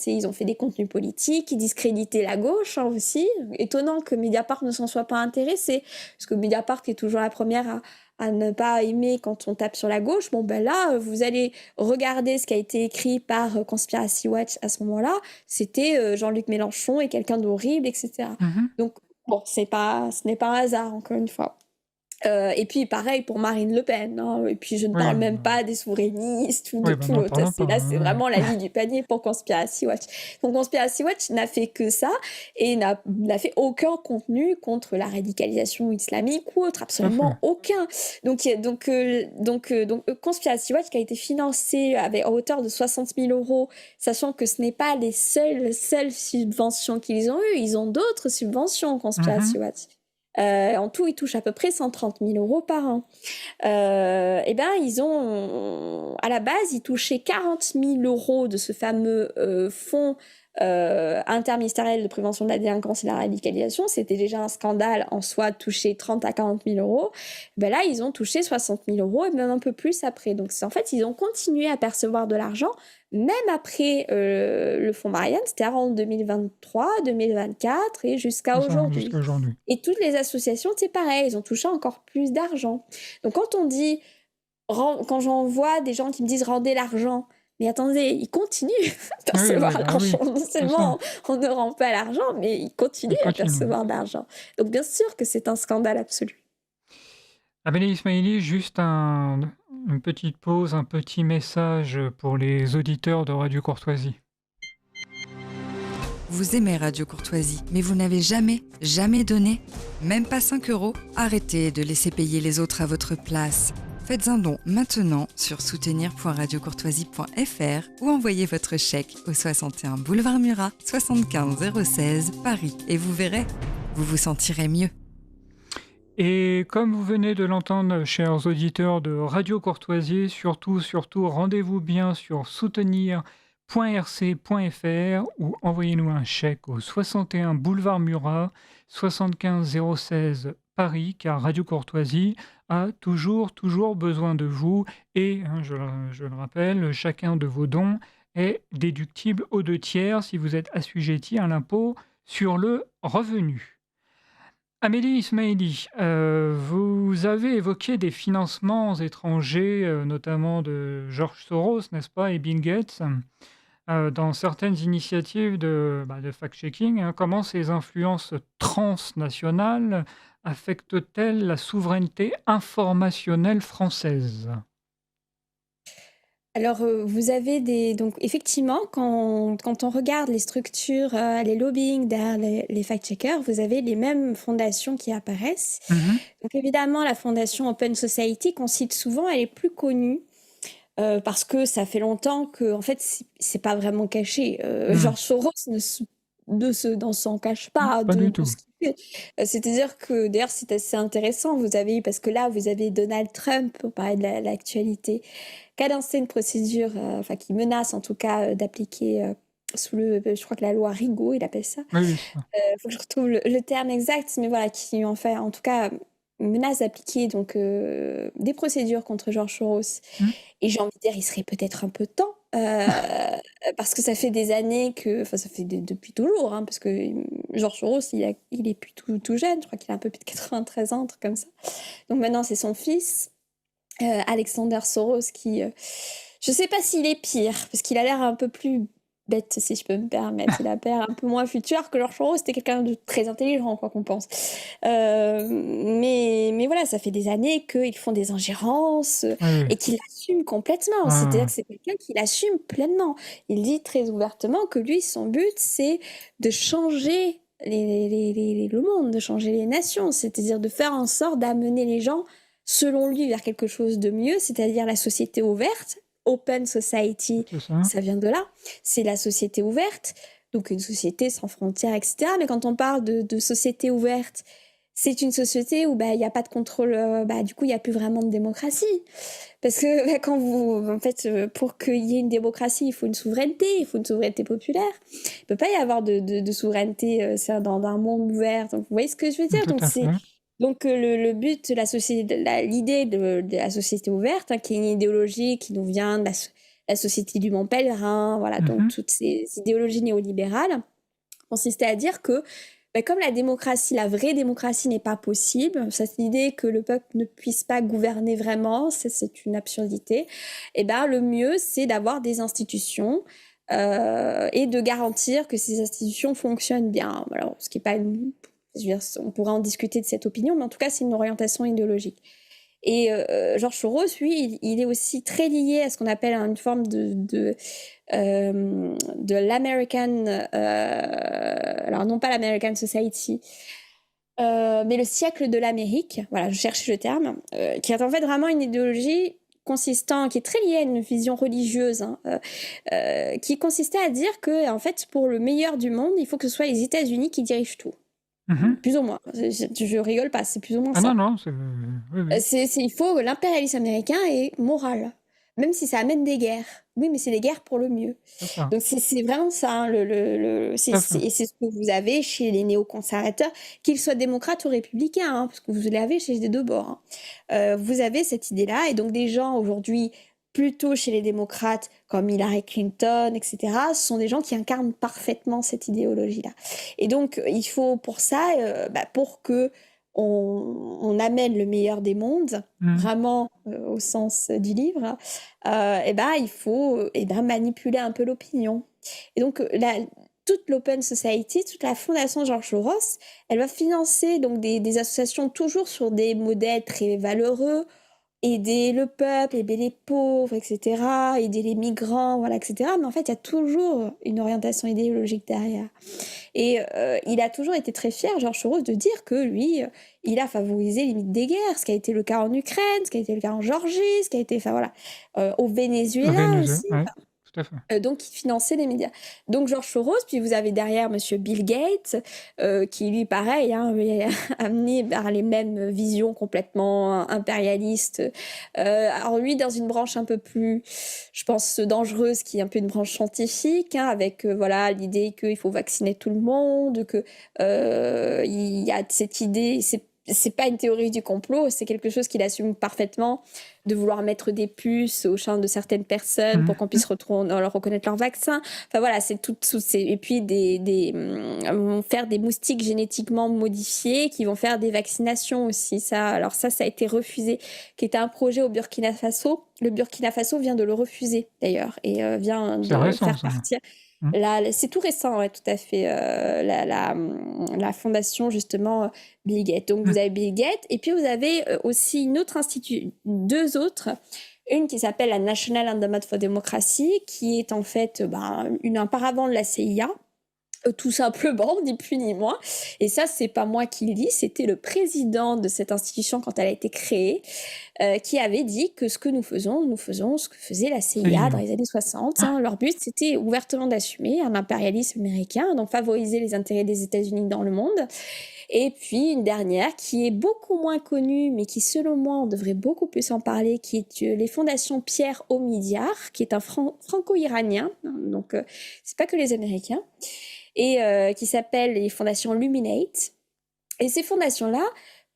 ils ont fait des contenus politiques, ils discréditaient la gauche aussi. Étonnant que Mediapart ne s'en soit pas intéressé, parce que Mediapart est toujours la première à ne pas aimer quand on tape sur la gauche. Bon, ben là, vous allez regarder ce qui a été écrit par Conspiracy Watch à ce moment-là. C'était Jean-Luc Mélenchon et quelqu'un d'horrible, etc. Donc, bon, ce n'est pas un hasard, encore une fois. Et puis, pareil pour Marine Le Pen. Hein. Et puis, je ne parle même pas des souverainistes ou de tout l'autre. C'est vraiment la vie du panier pour Conspiracy Watch. Donc, Conspiracy Watch n'a fait que ça et n'a fait aucun contenu contre la radicalisation islamique ou autre. Absolument aucun. Donc, Conspiracy Watch qui a été financé à hauteur de 60 000 €, sachant que ce n'est pas les seules subventions qu'ils ont eues. Ils ont d'autres subventions, Conspiracy Watch. En tout, ils touchent à peu près 130 000 € par an. Ils ont, à la base, ils touchaient 40 000 € de ce fameux fonds interministériel de prévention de la délinquance et de la radicalisation. C'était déjà un scandale en soi de toucher 30 à 40 000 €. Là, ils ont touché 60 000 € et même un peu plus après. Donc, en fait, ils ont continué à percevoir de l'argent même après le fonds Marianne, c'était en 2023, 2024 et jusqu'à aujourd'hui. Et toutes les associations, c'est pareil, ils ont touché encore plus d'argent. Donc quand j'en vois des gens qui me disent « rendez l'argent », mais attendez, ils continuent à percevoir l'argent. Non seulement on ne rend pas l'argent, mais ils continuent à percevoir l'argent. Donc bien sûr que c'est un scandale absolu. Amélie Ismaili, juste une petite pause, un petit message pour les auditeurs de Radio Courtoisie. Vous aimez Radio Courtoisie, mais vous n'avez jamais donné, même pas 5 €? Arrêtez de laisser payer les autres à votre place. Faites un don maintenant sur soutenir.radiocourtoisie.fr ou envoyez votre chèque au 61 boulevard Murat, 75 016 Paris. Et vous verrez, vous vous sentirez mieux. Et comme vous venez de l'entendre, chers auditeurs de Radio Courtoisie, surtout, rendez-vous bien sur soutenir.rc.fr ou envoyez-nous un chèque au 61 boulevard Murat, 75 016 Paris, car Radio Courtoisie a toujours besoin de vous. Et, je le rappelle, chacun de vos dons est déductible aux 2 tiers si vous êtes assujetti à l'impôt sur le revenu. Amélie Ismaili, vous avez évoqué des financements étrangers, notamment de George Soros, n'est-ce pas, et Bill Gates, dans certaines initiatives de fact-checking. Comment ces influences transnationales affectent-elles la souveraineté informationnelle française ? Alors, vous avez donc effectivement, quand on regarde les structures, les lobbying derrière les fact-checkers, vous avez les mêmes fondations qui apparaissent. Donc évidemment, la fondation Open Society qu'on cite souvent, elle est plus connue parce que ça fait longtemps que, en fait, c'est pas vraiment caché. George Soros on s'en cache pas Pas du de tout. ce qu'il fait. C'est-à-dire que, d'ailleurs, c'est assez intéressant. Parce que là, vous avez Donald Trump, pour parler de l'actualité, qui a lancé une procédure, enfin, qui menace en tout cas d'appliquer je crois que la loi Rigaud, il appelle ça. Oui, oui, c'est ça. Faut que je retrouve le terme exact, mais voilà, qui en fait, en tout cas, menace d'appliquer donc des procédures contre George Soros. Mmh. Et j'ai envie de dire, il serait peut-être un peu temps, parce que ça fait des années enfin, ça fait depuis toujours, hein, parce que George Soros, il est plus tout jeune, je crois qu'il a un peu plus de 93 ans, un truc comme ça. Donc maintenant, c'est son fils, Alexander Soros, qui, je sais pas s'il est pire, parce qu'il a l'air un peu plus bête, si je peux me permettre. Il a l'air un peu moins futur que George Soros. C'était quelqu'un de très intelligent, quoi qu'on pense. Mais voilà, ça fait des années qu'ils font des ingérences Oui, oui. et qu'ils l'assument complètement. Ouais, C'est-à-dire ouais. que c'est quelqu'un qui l'assume pleinement. Il dit très ouvertement que lui, son but, c'est de changer le monde, de changer les nations. C'est-à-dire de faire en sorte d'amener les gens, selon lui, vers quelque chose de mieux, c'est-à-dire la société ouverte. Open Society, C'est ça. ça vient de là. C'est la société ouverte, donc une société sans frontières, etc. Mais quand on parle de société ouverte, c'est une société où il n'y a pas de contrôle, du coup, il n'y a plus vraiment de démocratie. Parce que en fait, pour qu'il y ait une démocratie, il faut une souveraineté populaire. Il ne peut pas y avoir de souveraineté dans un monde ouvert. Donc, vous voyez ce que je veux dire? Tout à fait. Donc le but de la société, l'idée de la société ouverte, hein, qui est une idéologie qui nous vient de la société du Mont Pèlerin, voilà, donc toutes ces idéologies néolibérales, consistait à dire que comme la vraie démocratie n'est pas possible, cette idée que le peuple ne puisse pas gouverner vraiment, c'est une absurdité, et le mieux c'est d'avoir des institutions et de garantir que ces institutions fonctionnent bien. Alors, ce qui n'est pas je veux dire, on pourra en discuter de cette opinion, mais en tout cas, c'est une orientation idéologique. Et George Soros, lui, il est aussi très lié à ce qu'on appelle une forme de l'American... alors, non pas l'American Society, mais le siècle de l'Amérique. Voilà, je cherchais le terme. Qui est en fait vraiment une idéologie qui est très liée à une vision religieuse, hein, qui consistait à dire que, en fait, pour le meilleur du monde, il faut que ce soit les États-Unis qui dirigent tout. Plus ou moins. Je rigole pas, c'est plus ou moins ça. Non, c'est... Oui, oui. Il faut que l'impérialisme américain est moral, même si ça amène des guerres. Oui, mais c'est des guerres pour le mieux. C'est ça. Donc c'est vraiment ça, hein, et c'est ce que vous avez chez les néoconservateurs, qu'ils soient démocrates ou républicains, hein, parce que vous l'avez chez les deux bords. Hein. Vous avez cette idée-là, et donc des gens aujourd'hui plutôt chez les démocrates, comme Hillary Clinton, etc., ce sont des gens qui incarnent parfaitement cette idéologie-là. Et donc, il faut pour ça, pour que on amène le meilleur des mondes, vraiment au sens du livre, il faut manipuler un peu l'opinion. Et donc, toute l'Open Society, toute la fondation George Soros, elle va financer donc des associations toujours sur des modèles très valeureux, aider le peuple, aider les pauvres, etc., aider les migrants, voilà, etc. Mais en fait, il y a toujours une orientation idéologique derrière. Et il a toujours été très fier, George Soros, de dire que lui, il a favorisé limite des guerres, ce qui a été le cas en Ukraine, ce qui a été le cas en Georgie, ce qui a été, au Venezuela aussi. Ouais. Tout à fait. Donc, il finançait les médias. Donc, George Soros, puis vous avez derrière Monsieur Bill Gates, qui lui, pareil, hein, amené par les mêmes visions complètement impérialistes. Alors lui, dans une branche un peu plus, je pense, dangereuse, qui est un peu une branche scientifique, hein, avec l'idée qu'il faut vacciner tout le monde, que il y a cette idée, c'est pas une théorie du complot, c'est quelque chose qu'il assume parfaitement, de vouloir mettre des puces au sein de certaines personnes pour qu'on puisse leur reconnaître leur vaccin. Enfin voilà, c'est et puis faire des moustiques génétiquement modifiés qui vont faire des vaccinations aussi. Ça a été refusé, qui était un projet au Burkina Faso. Le Burkina Faso vient de le refuser d'ailleurs et vient de faire partir. Là, c'est tout récent, ouais, tout à fait, la fondation, justement, Bill Gates. Donc, vous avez Bill Gates, et puis vous avez aussi deux autres. Une qui s'appelle la National Endowment for Democracy, qui est en fait un paravent de la CIA, Tout simplement, ni plus ni moins. Et ça, c'est pas moi qui le dis, c'était le président de cette institution quand elle a été créée, qui avait dit que ce que nous faisons ce que faisait la CIA dans les années 60. Hein. Leur but, c'était ouvertement d'assumer un impérialisme américain, donc favoriser les intérêts des États-Unis dans le monde. Et puis une dernière qui est beaucoup moins connue, mais qui selon moi, on devrait beaucoup plus en parler, qui est les fondations Pierre Omidyar, qui est un franco-iranien, donc c'est pas que les Américains, et qui s'appelle les fondations Luminate. Et ces fondations-là,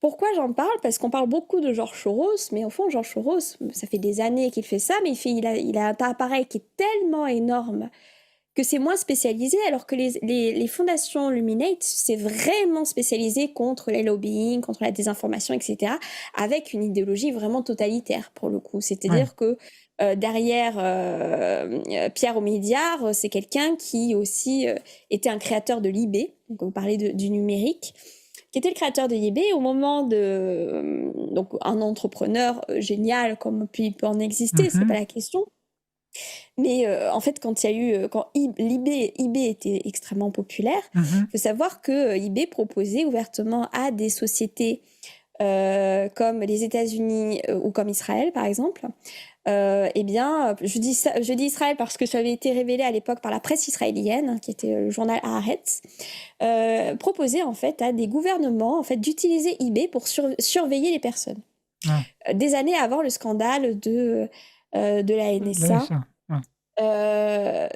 pourquoi j'en parle? Parce qu'on parle beaucoup de George Soros, mais au fond, George Soros, ça fait des années qu'il fait ça, mais il a un appareil qui est tellement énorme que c'est moins spécialisé, alors que les fondations Luminate, c'est vraiment spécialisé contre les lobbying, contre la désinformation, etc., avec une idéologie vraiment totalitaire, pour le coup. C'est-à-dire que derrière Pierre Omidyar, c'est quelqu'un qui aussi était un créateur de l'eBay, donc on parlait du numérique, qui était le créateur de eBay au moment de... donc un entrepreneur génial, comme il peut en exister, c'est pas la question. Mais en fait, quand eBay était extrêmement populaire, faut savoir que eBay proposait ouvertement à des sociétés comme les États-Unis ou comme Israël, par exemple. Eh bien, je dis Israël parce que ça avait été révélé à l'époque par la presse israélienne, qui était le journal Haaretz, proposait en fait à des gouvernements en fait d'utiliser eBay pour surveiller les personnes. Des années avant le scandale de la NSA.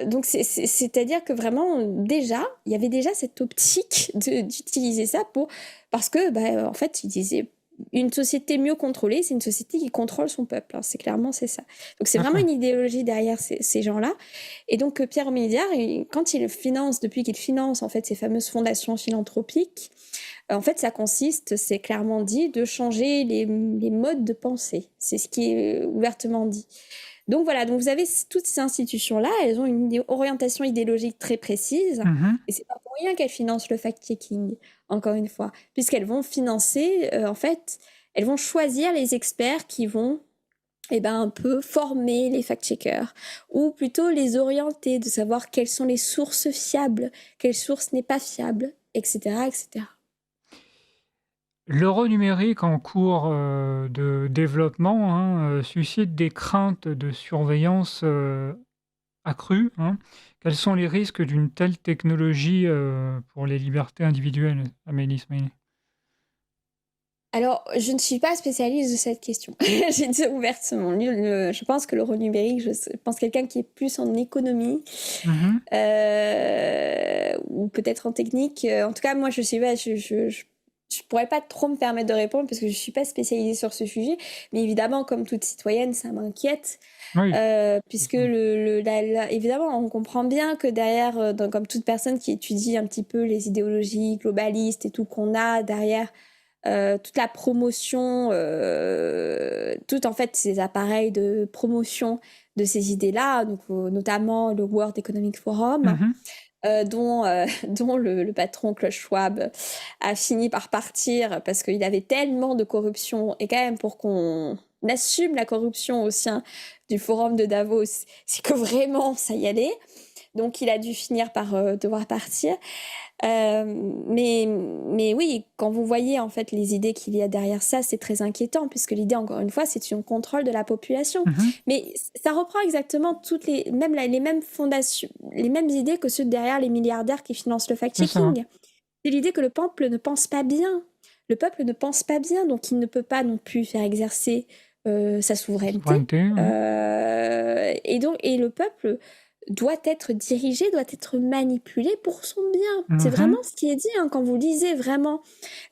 Donc c'est-à-dire que vraiment déjà il y avait déjà cette optique d'utiliser ça parce que en fait ils disaient une société mieux contrôlée, c'est une société qui contrôle son peuple, hein. C'est clairement c'est ça. Donc c'est vraiment une idéologie derrière ces gens-là. Et donc Pierre Omidyar, depuis qu'il finance en fait ces fameuses fondations philanthropiques, en fait ça consiste, c'est clairement dit, de changer les modes de pensée. C'est ce qui est ouvertement dit. Donc voilà, donc vous avez toutes ces institutions-là, elles ont une orientation idéologique très précise, et c'est pas pour rien qu'elles financent le fact-checking, encore une fois, puisqu'elles vont financer, en fait, elles vont choisir les experts qui vont un peu former les fact-checkers, ou plutôt les orienter, de savoir quelles sont les sources fiables, quelles sources n'est pas fiable, etc., etc. L'euro numérique en cours de développement suscite des craintes de surveillance accrues. Quels sont les risques d'une telle technologie pour les libertés individuelles, Amélie Ismaili? Alors, je ne suis pas spécialiste de cette question. J'ai dit ouvertement. Je pense que l'euro numérique, je pense quelqu'un qui est plus en économie ou peut-être en technique. En tout cas, moi, je suis pas... Je pourrais pas trop me permettre de répondre parce que je suis pas spécialisée sur ce sujet, mais évidemment, comme toute citoyenne, ça m'inquiète, puisque évidemment, on comprend bien que derrière, comme toute personne qui étudie un petit peu les idéologies globalistes et tout qu'on a derrière, toute la promotion, tout en fait ces appareils de promotion de ces idées-là, donc notamment le World Economic Forum. Dont le patron Klaus Schwab a fini par partir parce qu'il avait tellement de corruption, et quand même pour qu'on assume la corruption au sein du forum de Davos, c'est que vraiment ça y allait, donc il a dû finir par devoir partir. Mais oui, quand vous voyez en fait les idées qu'il y a derrière ça, c'est très inquiétant, puisque l'idée, encore une fois, c'est un contrôle de la population. Mais ça reprend exactement les mêmes fondations, les mêmes idées que ceux derrière les milliardaires qui financent le fact-checking. C'est l'idée que le peuple ne pense pas bien. Le peuple ne pense pas bien, donc il ne peut pas non plus faire exercer sa souveraineté. Et le peuple doit être dirigé, doit être manipulé pour son bien. C'est vraiment ce qui est dit, quand vous lisez vraiment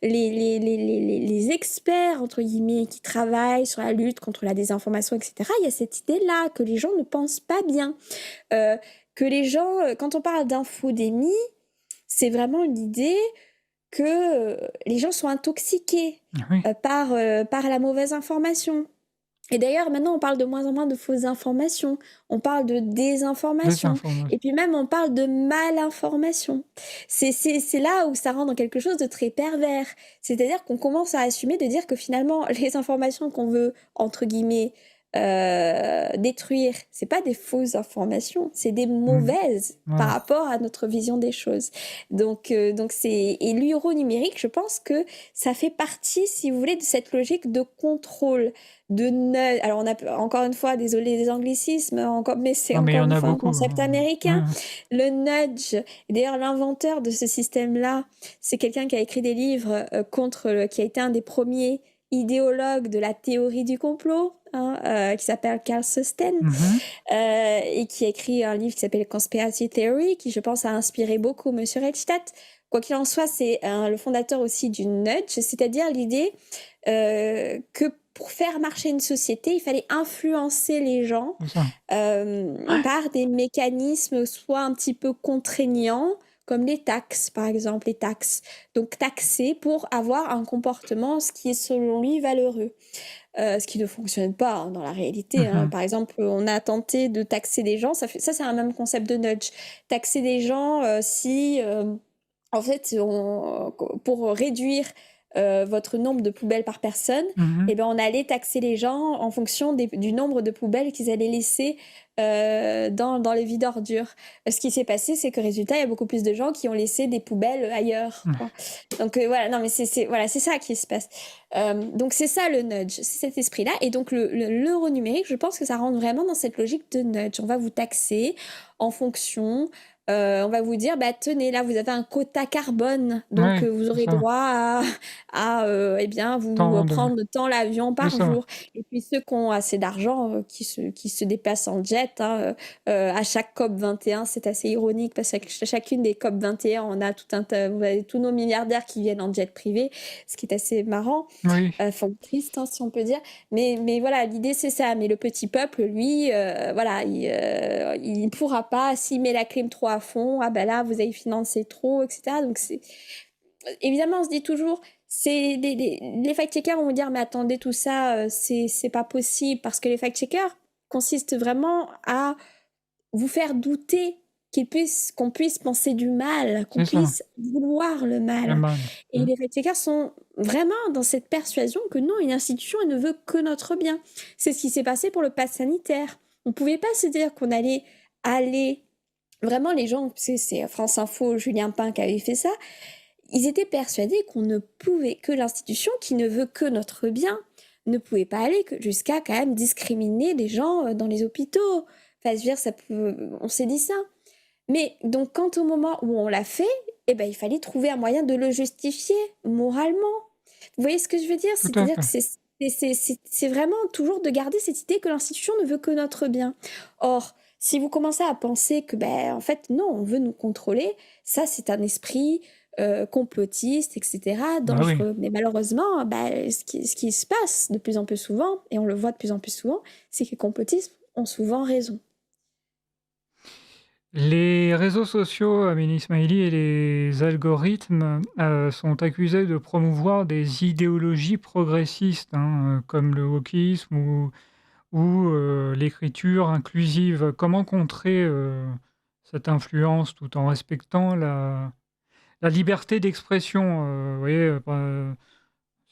les experts, entre guillemets, qui travaillent sur la lutte contre la désinformation, etc. Il y a cette idée-là que les gens ne pensent pas bien. Que les gens, quand on parle d'infodémie, c'est vraiment une idée que les gens sont intoxiqués par la mauvaise information. Et d'ailleurs, maintenant, on parle de moins en moins de fausses informations. On parle de désinformation. Et puis même, on parle de malinformation. C'est là où ça rentre dans quelque chose de très pervers. C'est-à-dire qu'on commence à assumer de dire que finalement, les informations qu'on veut, entre guillemets, détruire. C'est pas des fausses informations, c'est des mauvaises par Voilà. rapport à notre vision des choses. Donc et l'euro numérique, je pense que ça fait partie, si vous voulez, de cette logique de contrôle, de nudge. Alors on a encore une fois, désolé des anglicismes, mais c'est Non, mais il y encore en une a fois un beaucoup, concept hein. Ouais, américain. Le nudge. Et d'ailleurs, l'inventeur de ce système-là, c'est quelqu'un qui a écrit des livres qui a été un des premiers idéologues de la théorie du complot, qui s'appelle Carl Susten, Mhm. et qui a écrit un livre qui s'appelle Conspiracy Theory, qui, je pense, a inspiré beaucoup Monsieur Reichstadt. Quoi qu'il en soit, c'est le fondateur aussi du nudge, c'est-à-dire l'idée que pour faire marcher une société, il fallait influencer les gens C'est ça. Ouais. par des mécanismes soit un petit peu contraignants, comme les taxes, par exemple, les taxes. Donc taxer pour avoir un comportement, ce qui est selon lui valeureux. Ce qui ne fonctionne pas dans la réalité. Mhm. Par exemple, on a tenté de taxer des gens, ça c'est un même concept de nudge. Taxer des gens si, en fait, pour réduire votre nombre de poubelles par personne, Mhm. eh ben, on allait taxer les gens en fonction du nombre de poubelles qu'ils allaient laisser dans les vides ordures. Ce qui s'est passé, c'est que résultat, il y a beaucoup plus de gens qui ont laissé des poubelles ailleurs, quoi. Donc voilà, non mais voilà, c'est ça qui se passe. Donc c'est ça le nudge, c'est cet esprit-là. Et donc l'euro numérique, je pense que ça rentre vraiment dans cette logique de nudge. On va vous taxer en fonction. On va vous dire, bah tenez, là vous avez un quota carbone, donc Ouais, vous c'est aurez ça. droit eh bien vous Tant de... prendre tant l'avion C'est par ça. jour. Et puis ceux qui ont assez d'argent, qui se déplacent en jet, à chaque COP 21, c'est assez ironique parce que chacune des COP 21, on a vous avez tous nos milliardaires qui viennent en jet privé, ce qui est assez marrant, Oui, enfin triste si on peut dire. Mais voilà, l'idée c'est ça. Mais le petit peuple, lui, voilà, il pourra pas s'il met la clim trop à fond. Ah ben là, vous avez financé trop, etc. Donc c'est évidemment, on se dit toujours, les fact-checkers vont vous dire, mais attendez, tout ça, c'est pas possible, parce que les fact-checkers consistent vraiment à vous faire douter qu'on puisse penser du mal, qu'on c'est ça. puisse vouloir le Le mal. mal. Et les fact-checkers sont vraiment dans cette persuasion que non, une institution, elle ne veut que notre bien. C'est ce qui s'est passé pour le pass sanitaire. On ne pouvait pas se dire qu'on allait aller... Vraiment, les gens, c'est France Info, Julien Pin qui avait fait ça, ils étaient persuadés qu'on ne pouvait, que l'institution qui ne veut que notre bien, ne pouvait pas aller jusqu'à quand même discriminer des gens dans les hôpitaux. Enfin, je veux dire, on s'est dit ça. Mais donc, quand au moment où on l'a fait, eh ben, il fallait trouver un moyen de le justifier moralement. Vous voyez ce que je veux dire? Tout à C'est-à-dire fait. que c'est vraiment toujours de garder cette idée que l'institution ne veut que notre bien. Or, si vous commencez à penser que, ben, en fait, non, on veut nous contrôler, ça, c'est un esprit complotiste, etc., Bah oui. dangereux. Mais malheureusement, ben, ce qui se passe de plus en plus souvent, et on le voit de plus en plus souvent, c'est que les complotistes ont souvent raison. Les réseaux sociaux, Amélie Ismaili, et les algorithmes sont accusés de promouvoir des idéologies progressistes, hein, comme le wokisme ou l'écriture inclusive. Comment contrer cette influence tout en respectant la liberté d'expression? Vous voyez,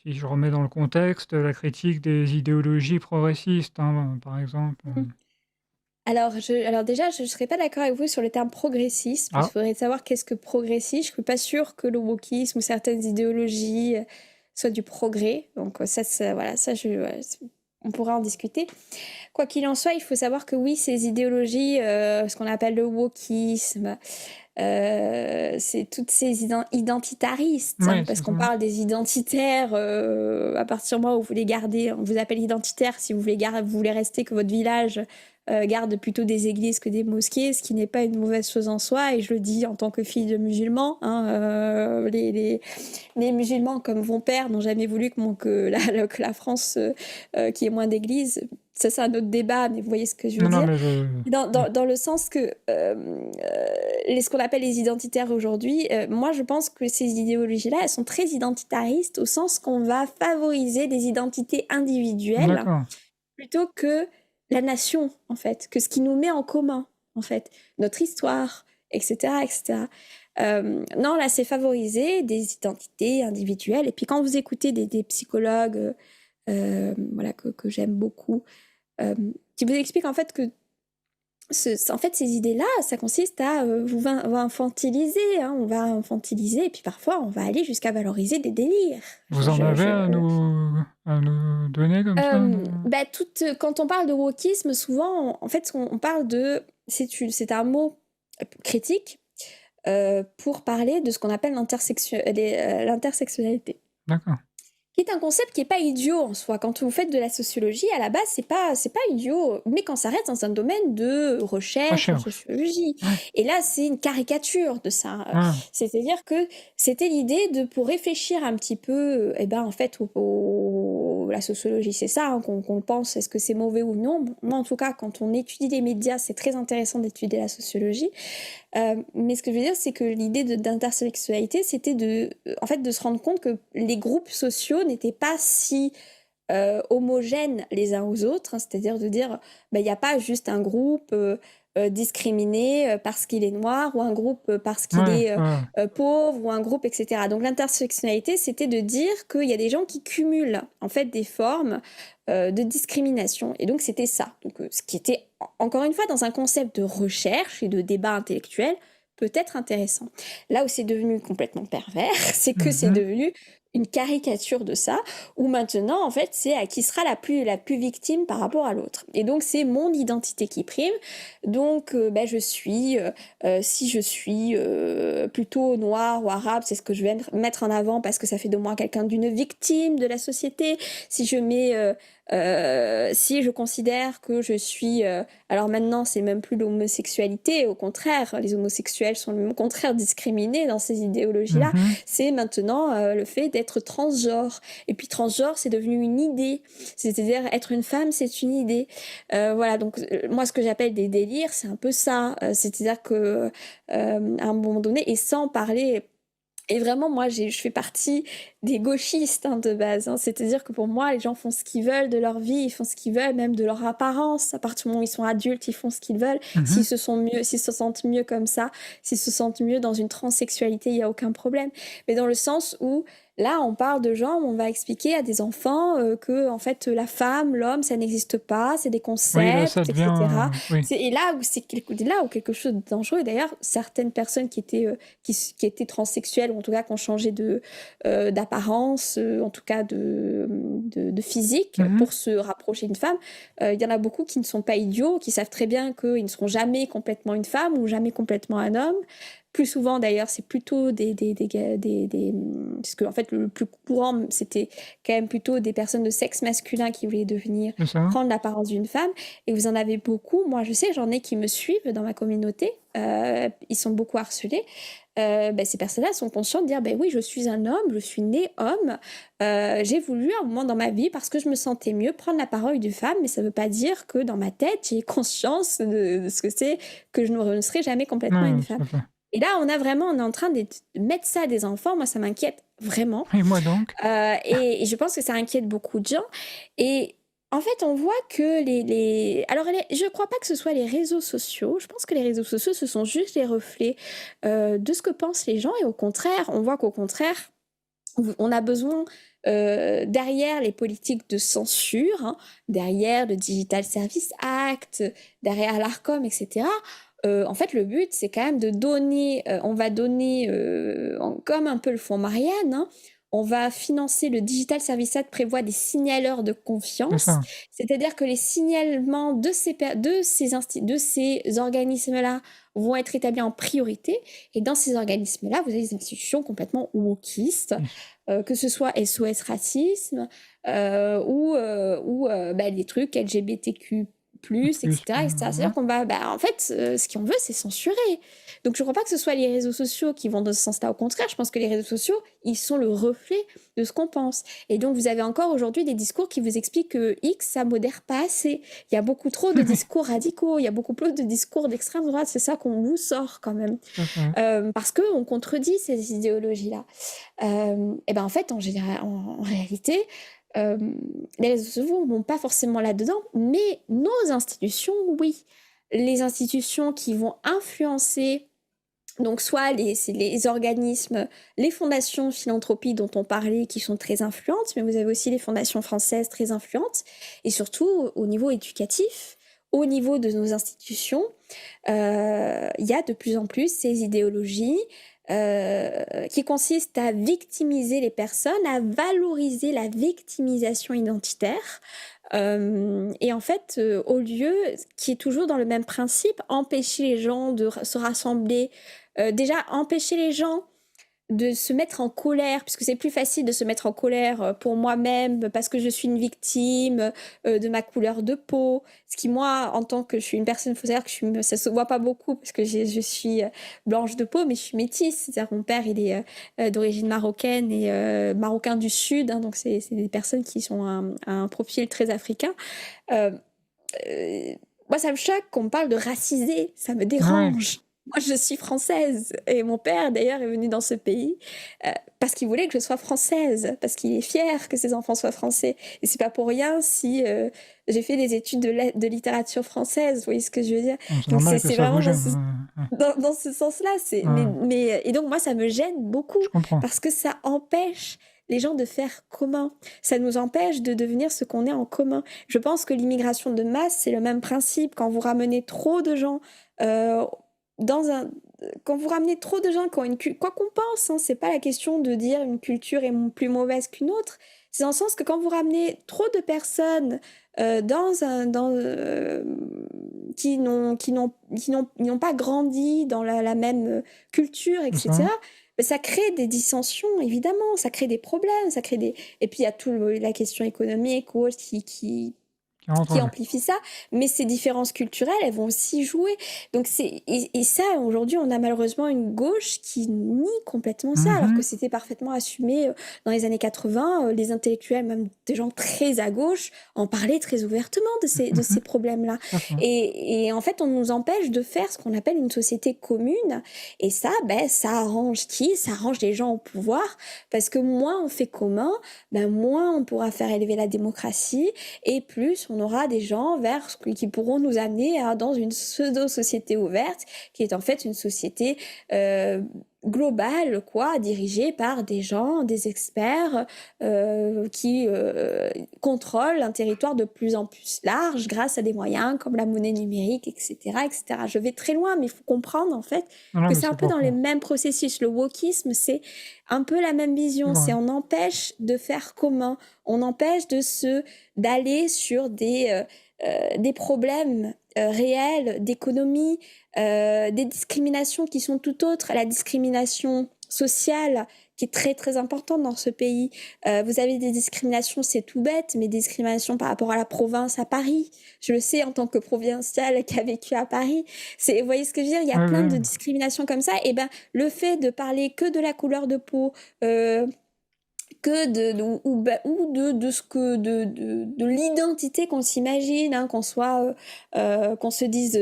si je remets dans le contexte, la critique des idéologies progressistes, hein, par exemple. Alors déjà, je ne serais pas d'accord avec vous sur le terme progressiste, parce Ah, qu'il faudrait savoir qu'est-ce que progressiste. Je ne suis pas sûre que le wokisme ou certaines idéologies soient du progrès. Donc voilà, on pourra en discuter. Quoi qu'il en soit, il faut savoir que oui, ces idéologies, ce qu'on appelle le wokisme, c'est toutes ces identitaristes, oui, parce c'est ça. qu'on parle des identitaires à partir du moment où vous les gardez, on vous appelle identitaire si vous voulez rester que votre village garde plutôt des églises que des mosquées, ce qui n'est pas une mauvaise chose en soi, et je le dis en tant que fille de musulmans, les musulmans comme mon père n'ont jamais voulu que la France qui ait moins d'églises. Ça, c'est un autre débat, mais vous voyez ce que je veux Non, dire. mais Dans le sens que ce qu'on appelle les identitaires aujourd'hui, moi je pense que ces idéologies-là, elles sont très identitaristes au sens qu'on va favoriser des identités individuelles d'accord. plutôt que la nation, en fait, que ce qui nous met en commun, en fait, notre histoire, etc., etc. Non, là, c'est favoriser des identités individuelles. Et puis quand vous écoutez des psychologues voilà, que j'aime beaucoup, qui vous explique en fait que en fait, ces idées-là, ça consiste à vous infantiliser. Hein, on va infantiliser et puis parfois on va aller jusqu'à valoriser des délires. Vous en avez à nous donner comme ça Quand on parle de wokisme, souvent, en fait, on parle de... C'est un mot critique pour parler de ce qu'on appelle l'intersectionnalité. D'accord. Qui est un concept qui n'est pas idiot en soi. Quand vous faites de la sociologie, à la base, c'est pas idiot, mais quand ça reste dans un domaine de recherche en sociologie. Ouais. Et là, c'est une caricature de ça. Ouais. C'est-à-dire que c'était l'idée pour réfléchir un petit peu, en fait, la sociologie, c'est ça, hein, qu'on pense, est-ce que c'est mauvais ou non. Moi, en tout cas, quand on étudie les médias, c'est très intéressant d'étudier la sociologie. Mais ce que je veux dire, c'est que l'idée d'intersectionnalité, c'était de se rendre compte que les groupes sociaux n'étaient pas si homogènes les uns aux autres, hein, c'est-à-dire de dire, il n'y a pas juste un groupe discriminé parce qu'il est noir, ou un groupe parce qu'il est pauvre, ou un groupe, etc. Donc l'intersectionnalité, c'était de dire qu'il y a des gens qui cumulent en fait des formes de discrimination. Et donc c'était ça. Donc, ce qui était, encore une fois, dans un concept de recherche et de débat intellectuel, peut être intéressant. Là où c'est devenu complètement pervers, c'est que c'est devenu une caricature de ça, où maintenant, en fait, c'est à qui sera la plus victime par rapport à l'autre. Et donc, c'est mon identité qui prime. Donc, je suis, si je suis plutôt noire ou arabe, c'est ce que je vais mettre en avant parce que ça fait de moi quelqu'un d'une victime de la société. Si je mets... si je considère que je suis... alors maintenant, c'est même plus l'homosexualité, au contraire, les homosexuels sont au contraire discriminés dans ces idéologies-là. C'est maintenant le fait d'être transgenre. Et puis transgenre, c'est devenu une idée. C'est-à-dire, être une femme, c'est une idée. Voilà, donc moi, ce que j'appelle des délires, c'est un peu ça. C'est-à-dire que à un moment donné, et sans parler... Et vraiment, moi, je fais partie des gauchistes de base. Hein. C'est-à-dire que pour moi, les gens font ce qu'ils veulent de leur vie, ils font ce qu'ils veulent, même de leur apparence. À partir du moment où ils sont adultes, ils font ce qu'ils veulent. S'ils se sentent mieux comme ça, s'ils se sentent mieux dans une transsexualité, il n'y a aucun problème. Mais dans le sens où, là, on parle de gens où on va expliquer à des enfants que, en fait, la femme, l'homme, ça n'existe pas, c'est des concepts, etc. Et là où quelque chose de dangereux. D'ailleurs, certaines personnes qui étaient transsexuelles, ou en tout cas qui ont changé d'apparence, en tout cas de physique, pour se rapprocher d'une femme, il y en a beaucoup qui ne sont pas idiots, qui savent très bien qu'ils ne seront jamais complètement une femme ou jamais complètement un homme. Plus souvent, d'ailleurs, c'est plutôt parce que, en fait, le plus courant, c'était quand même plutôt des personnes de sexe masculin qui voulaient prendre l'apparence d'une femme. Et vous en avez beaucoup. Moi, je sais, j'en ai qui me suivent dans ma communauté. Ils sont beaucoup harcelés. Ces personnes-là sont conscientes de dire oui, je suis un homme, je suis né homme. J'ai voulu, à un moment dans ma vie, parce que je me sentais mieux, prendre la parole d'une femme. Mais ça ne veut pas dire que dans ma tête, j'ai conscience de ce que c'est que je ne serai jamais complètement une femme. Et là, on est en train de mettre ça à des enfants. Moi, ça m'inquiète vraiment. Et moi donc et je pense que ça inquiète beaucoup de gens. Et en fait, on voit que je ne crois pas que ce soit les réseaux sociaux. Je pense que les réseaux sociaux, ce sont juste les reflets de ce que pensent les gens. Et au contraire, on voit qu'au contraire, on a besoin... derrière les politiques de censure, hein, derrière le Digital Service Act, derrière l'ARCOM, etc., en fait, le but, c'est quand même de donner, on va donner, comme un peu le fonds Marianne, hein, on va financer le Digital Service Act, prévoit des signaleurs de confiance, c'est-à-dire que les signalements de ces organismes-là vont être établis en priorité, et dans ces organismes-là, vous avez des institutions complètement wokistes, que ce soit SOS Racisme, ou des trucs LGBTQ+, etc. C'est-à-dire qu'on va, en fait, ce qu'on veut, c'est censurer. Donc, je ne crois pas que ce soit les réseaux sociaux qui vont dans ce sens-là. Au contraire, je pense que les réseaux sociaux, ils sont le reflet de ce qu'on pense. Et donc, vous avez encore aujourd'hui des discours qui vous expliquent que X, ça modère pas assez. Il y a beaucoup trop de discours radicaux. Il y a beaucoup plus de discours d'extrême droite. C'est ça qu'on vous sort quand même. Parce qu'on contredit ces idéologies-là. En fait, en réalité... les réseaux sociaux ne vont pas forcément là-dedans, mais nos institutions, oui. Les institutions qui vont influencer Donc, soit c'est les organismes, les fondations philanthropiques dont on parlait qui sont très influentes, mais vous avez aussi les fondations françaises très influentes, et surtout au niveau éducatif, au niveau de nos institutions, il y a de plus en plus ces idéologies qui consistent à victimiser les personnes, à valoriser la victimisation identitaire. Et en fait, au lieu, qui est toujours dans le même principe, empêcher les gens de se rassembler, déjà empêcher les gens de se mettre en colère, puisque c'est plus facile de se mettre en colère pour moi-même parce que je suis une victime de ma couleur de peau. Ce qui, moi, en tant que je suis une personne, il faut savoir que ça se voit pas beaucoup parce que je suis blanche de peau, mais je suis métisse. C'est-à-dire mon père, il est d'origine marocaine et marocain du Sud, hein, donc c'est des personnes qui sont un profil très africain. Euh, Moi, ça me choque qu'on me parle de racisé, ça me Ouais, dérange. Moi, je suis française et mon père, d'ailleurs, est venu dans ce pays parce qu'il voulait que je sois française, parce qu'il est fier que ses enfants soient français. Et c'est pas pour rien si j'ai fait des études de littérature française, vous voyez ce que je veux dire? c'est Donc normal que c'est ça vous vraiment gêne. dans ce sens-là. Ouais, Et donc moi, ça me gêne beaucoup je comprends. parce que ça empêche les gens de faire commun. Ça nous empêche de devenir ce qu'on est en commun. Je pense que l'immigration de masse, c'est le même principe. Quand vous ramenez trop de gens euh, dans un... Quand vous ramenez trop de gens qui ont une culture... Quoi qu'on pense, hein, c'est pas la question de dire une culture est plus mauvaise qu'une autre. C'est dans le sens que quand vous ramenez trop de personnes qui n'ont pas grandi dans la même culture, C'est etc., ça. ben, ça crée des dissensions, évidemment, ça crée des problèmes, ça crée des... Et puis il y a la question économique ou autre Qui rentre en qui jeu. amplifie ça, mais ces différences culturelles, elles vont aussi jouer. Donc et ça, aujourd'hui, on a malheureusement une gauche qui nie complètement ça, alors que c'était parfaitement assumé dans les années 80. Les intellectuels, même des gens très à gauche, en parlaient très ouvertement de ces problèmes-là. Tout à fait. Et en fait, on nous empêche de faire ce qu'on appelle une société commune. Et ça, ben, ça arrange qui? Ça arrange les gens au pouvoir, parce que moins on fait commun, ben, moins on pourra faire élever la démocratie, et plus on aura des gens qui pourront nous amener dans une pseudo-société ouverte, qui est en fait une société globale, quoi, dirigée par des gens, des experts qui contrôlent un territoire de plus en plus large grâce à des moyens comme la monnaie numérique, etc., etc. Je vais très loin, mais il faut comprendre en fait Non, que mais c'est un c'est peu dans les profond. mêmes processus. Le wokisme, c'est un peu la même vision. Ouais. C'est on empêche de faire commun, on empêche d'aller sur des problèmes réels d'économie, des discriminations qui sont tout autres. La discrimination sociale qui est très très importante dans ce pays. Vous avez des discriminations, c'est tout bête, mais des discriminations par rapport à la province, à Paris. Je le sais en tant que provinciale qui a vécu à Paris. Vous voyez ce que je veux dire? Il y a Ouais, plein ouais. de discriminations comme ça. Et ben, le fait de parler que de la couleur de peau, que de l'identité qu'on s'imagine, hein, qu'on se dise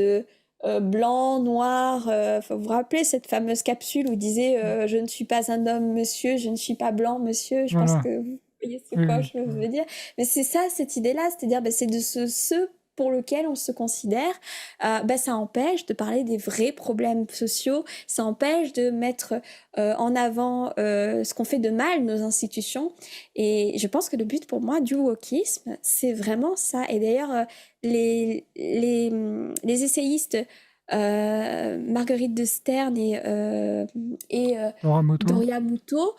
blanc, noir. Vous vous rappelez cette fameuse capsule où il disait je ne suis pas un homme, monsieur, je ne suis pas blanc, monsieur. Je pense Voilà. que vous voyez ce Oui, quoi oui. je veux dire. Mais c'est ça, cette idée-là, c'est-à-dire c'est de ce pour lequel on se considère, ça empêche de parler des vrais problèmes sociaux, ça empêche de mettre en avant ce qu'on fait de mal, nos institutions. Et je pense que le but pour moi du wokisme, c'est vraiment ça. Et d'ailleurs, les essayistes Marguerite de Stern et Laura Moto. Doria Muto,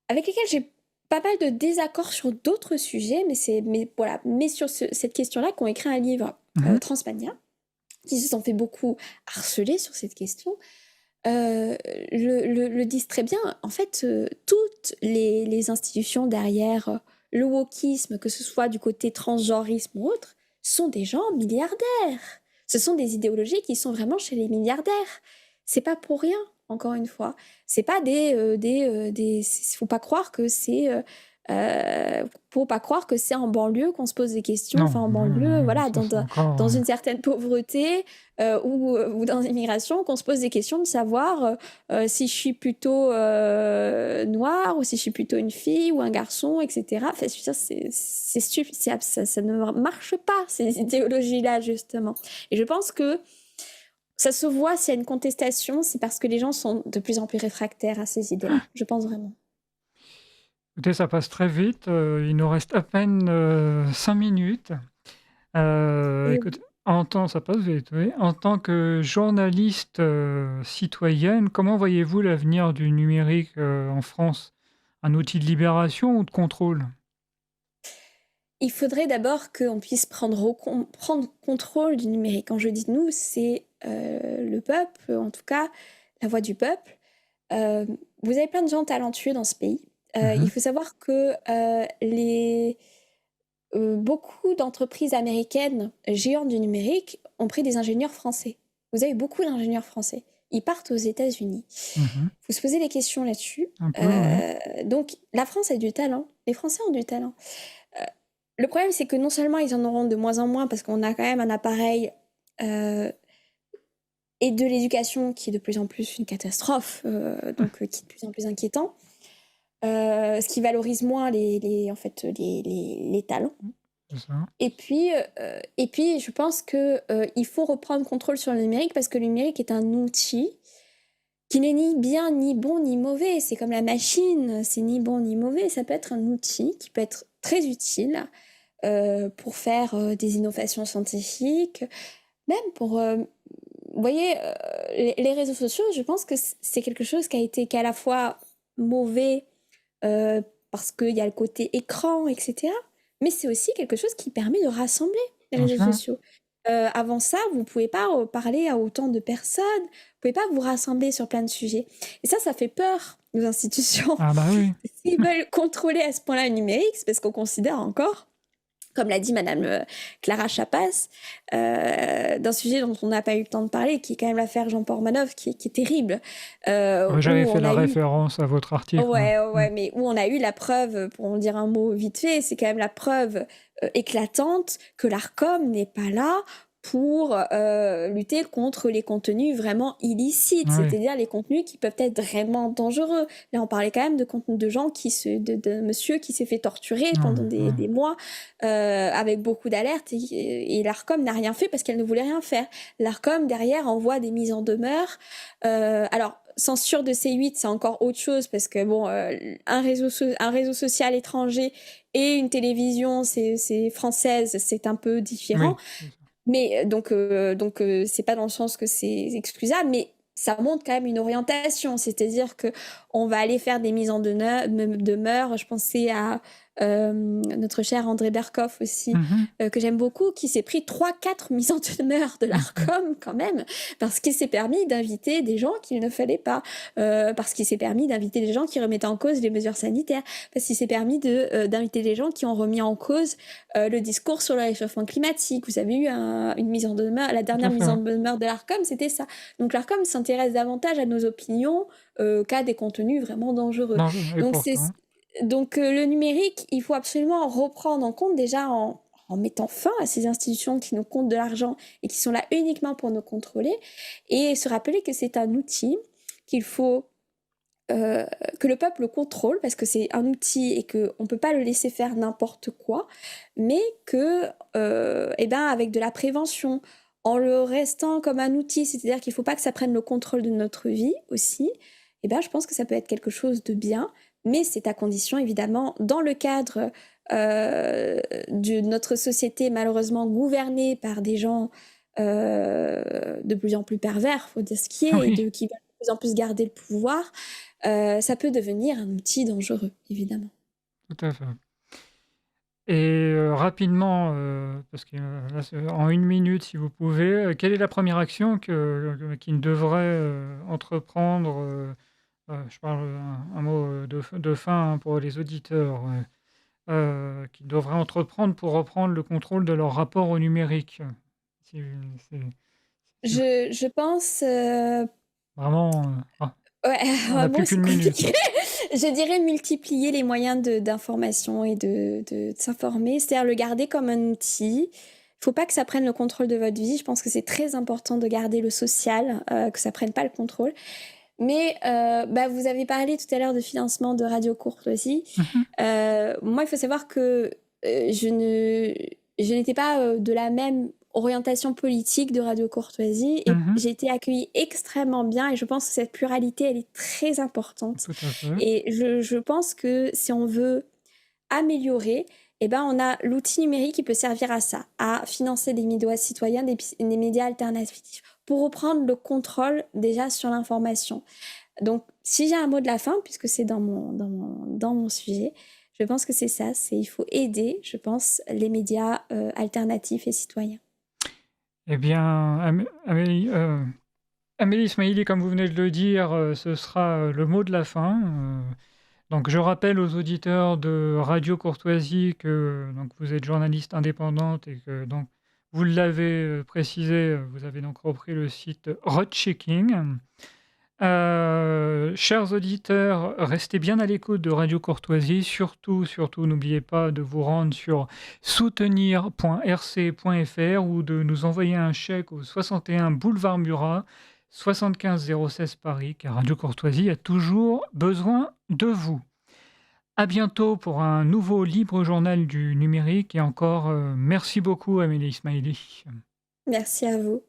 avec lesquels j'ai pas mal de désaccords sur d'autres sujets, mais sur cette question-là, qui ont écrit un livre, Transmania, qui se sont fait beaucoup harceler sur cette question, le disent très bien. En fait, toutes les institutions derrière le wokisme, que ce soit du côté transgenrisme ou autre, sont des gens milliardaires. Ce sont des idéologies qui sont vraiment chez les milliardaires. C'est pas pour rien, encore une fois. C'est pas faut pas croire que c'est faut pas croire que c'est en banlieue qu'on se pose des questions. Non, Enfin, en banlieue, voilà, ça, c'est encore... dans une certaine pauvreté ou dans l'immigration, qu'on se pose des questions de savoir si je suis plutôt noire ou si je suis plutôt une fille ou un garçon, etc. Enfin, c'est stupide, ça ne marche pas, ces idéologies-là, justement. Et je pense que ça se voit s'il y a une contestation, c'est parce que les gens sont de plus en plus réfractaires à ces idées-là. Je pense vraiment. Écoutez, ça passe très vite. Il nous reste à peine 5 minutes. Et Écoute, ça passe vite, oui. En tant que journaliste citoyenne, comment voyez-vous l'avenir du numérique en France? Un outil de libération ou de contrôle? il faudrait d'abord qu'on puisse prendre contrôle du numérique. Quand je dis nous, c'est le peuple, en tout cas la voix du peuple. Vous avez plein de gens talentueux dans ce pays. Il Mhm. faut savoir que beaucoup d'entreprises américaines géantes du numérique ont pris des ingénieurs français. Vous avez beaucoup d'ingénieurs français. Ils partent aux États-Unis. Mhm. Il faut se poser des questions là-dessus. Un peu, oui. Donc, la France a du talent. Les Français ont du talent. Euh, le problème, c'est que non seulement ils en auront de moins en moins parce qu'on a quand même un appareil et de l'éducation qui est de plus en plus une catastrophe, donc qui est de plus en plus inquiétant, ce qui valorise moins en fait, les talents. C'est ça. Et puis, je pense qu'il faut reprendre contrôle sur le numérique parce que le numérique est un outil qui n'est ni bien, ni bon, ni mauvais. C'est comme la machine, c'est ni bon, ni mauvais. Ça peut être un outil qui peut être très utile pour faire des innovations scientifiques, même pour... vous voyez, les réseaux sociaux, je pense que c'est quelque chose qui est à la fois mauvais parce qu'il y a le côté écran, etc. Mais c'est aussi quelque chose qui permet de rassembler les réseaux Enfin, sociaux. Avant ça, vous ne pouvez pas parler à autant de personnes, vous ne pouvez pas vous rassembler sur plein de sujets. Et ça fait peur aux institutions. ah bah oui. S'ils veulent contrôler à ce point-là le numérique, c'est parce qu'on considère encore, comme l'a dit Madame Clara Chapas, d'un sujet dont on n'a pas eu le temps de parler, qui est quand même l'affaire Jean Pormanov, qui est terrible. J'avais Où fait on la a eu... référence à votre article. Ouais, mais où on a eu la preuve, pour en dire un mot vite fait, c'est quand même la preuve éclatante que l'Arcom n'est pas là pour lutter contre les contenus vraiment illicites, Oui. c'est-à-dire les contenus qui peuvent être vraiment dangereux. Là, on parlait quand même de contenus de gens de monsieur qui s'est fait torturer pendant des mois avec beaucoup d'alertes et l'Arcom n'a rien fait parce qu'elle ne voulait rien faire. L'Arcom, derrière, envoie des mises en demeure. Alors, censure de C8, c'est encore autre chose parce que bon, un réseau social étranger et une télévision c'est française, c'est un peu différent. Oui. Mais donc c'est pas dans le sens que c'est excusable, mais ça montre quand même une orientation, c'est-à-dire que on va aller faire des mises en demeure. Je pensais à notre cher André Berkoff aussi, que j'aime beaucoup, qui s'est pris 3-4 mises en demeure de l'Arcom quand même, parce qu'il s'est permis d'inviter des gens qu'il ne fallait pas, parce qu'il s'est permis d'inviter des gens qui remettaient en cause les mesures sanitaires, parce qu'il s'est permis d'inviter des gens qui ont remis en cause le discours sur le réchauffement climatique. Vous avez eu une mise en demeure, la dernière mise en demeure de l'Arcom, c'était ça. Donc l'Arcom s'intéresse davantage à nos opinions qu'à des contenus vraiment dangereux. Donc le numérique, il faut absolument reprendre en compte déjà en mettant fin à ces institutions qui nous comptent de l'argent et qui sont là uniquement pour nous contrôler, et se rappeler que c'est un outil qu'il faut que le peuple contrôle parce que c'est un outil et qu'on ne peut pas le laisser faire n'importe quoi, mais que avec de la prévention, en le restant comme un outil, c'est-à-dire qu'il ne faut pas que ça prenne le contrôle de notre vie aussi, je pense que ça peut être quelque chose de bien, mais c'est à condition évidemment, dans le cadre de notre société malheureusement gouvernée par des gens de plus en plus pervers, faut dire ce qui est, et qui veulent de plus en plus garder le pouvoir, ça peut devenir un outil dangereux, évidemment. Tout à fait. Et rapidement, parce que en 1 minute, si vous pouvez, quelle est la première action qu'il devrait entreprendre, je parle un mot de fin pour les auditeurs, qu'ils devraient entreprendre pour reprendre le contrôle de leur rapport au numérique? Si Je pense... vraiment, Ouais, on n'a plus c'est qu'une minute. compliqué. Je dirais multiplier les moyens d'information et de s'informer, c'est-à-dire le garder comme un outil. Il ne faut pas que ça prenne le contrôle de votre vie. Je pense que c'est très important de garder le social, que ça ne prenne pas le contrôle. Mais vous avez parlé tout à l'heure de financement de Radio Courtoisie. Moi, il faut savoir que je n'étais pas de la même orientation politique de Radio Courtoisie et Mhm. j'ai été accueillie extrêmement bien et je pense que cette pluralité, elle est très importante. Tout à fait. Et je pense que si on veut améliorer, eh ben, on a l'outil numérique qui peut servir à ça, à financer des médias citoyens, des médias alternatifs, pour reprendre le contrôle déjà sur l'information. Donc, si j'ai un mot de la fin, puisque c'est dans mon sujet, je pense que c'est ça, il faut aider, je pense, les médias alternatifs et citoyens. Eh bien, Amélie Ismaili, comme vous venez de le dire, ce sera le mot de la fin. Donc, je rappelle aux auditeurs de Radio Courtoisie que donc, vous êtes journaliste indépendante et que donc, vous l'avez précisé, vous avez donc repris le site Roadchecking. Chers auditeurs, restez bien à l'écoute de Radio Courtoisie. Surtout, n'oubliez pas de vous rendre sur soutenir.rc.fr ou de nous envoyer un chèque au 61 boulevard Murat, 75 016 Paris, car Radio Courtoisie a toujours besoin de vous. À bientôt pour un nouveau libre journal du numérique et encore merci beaucoup Amélie Ismaili. Merci à vous.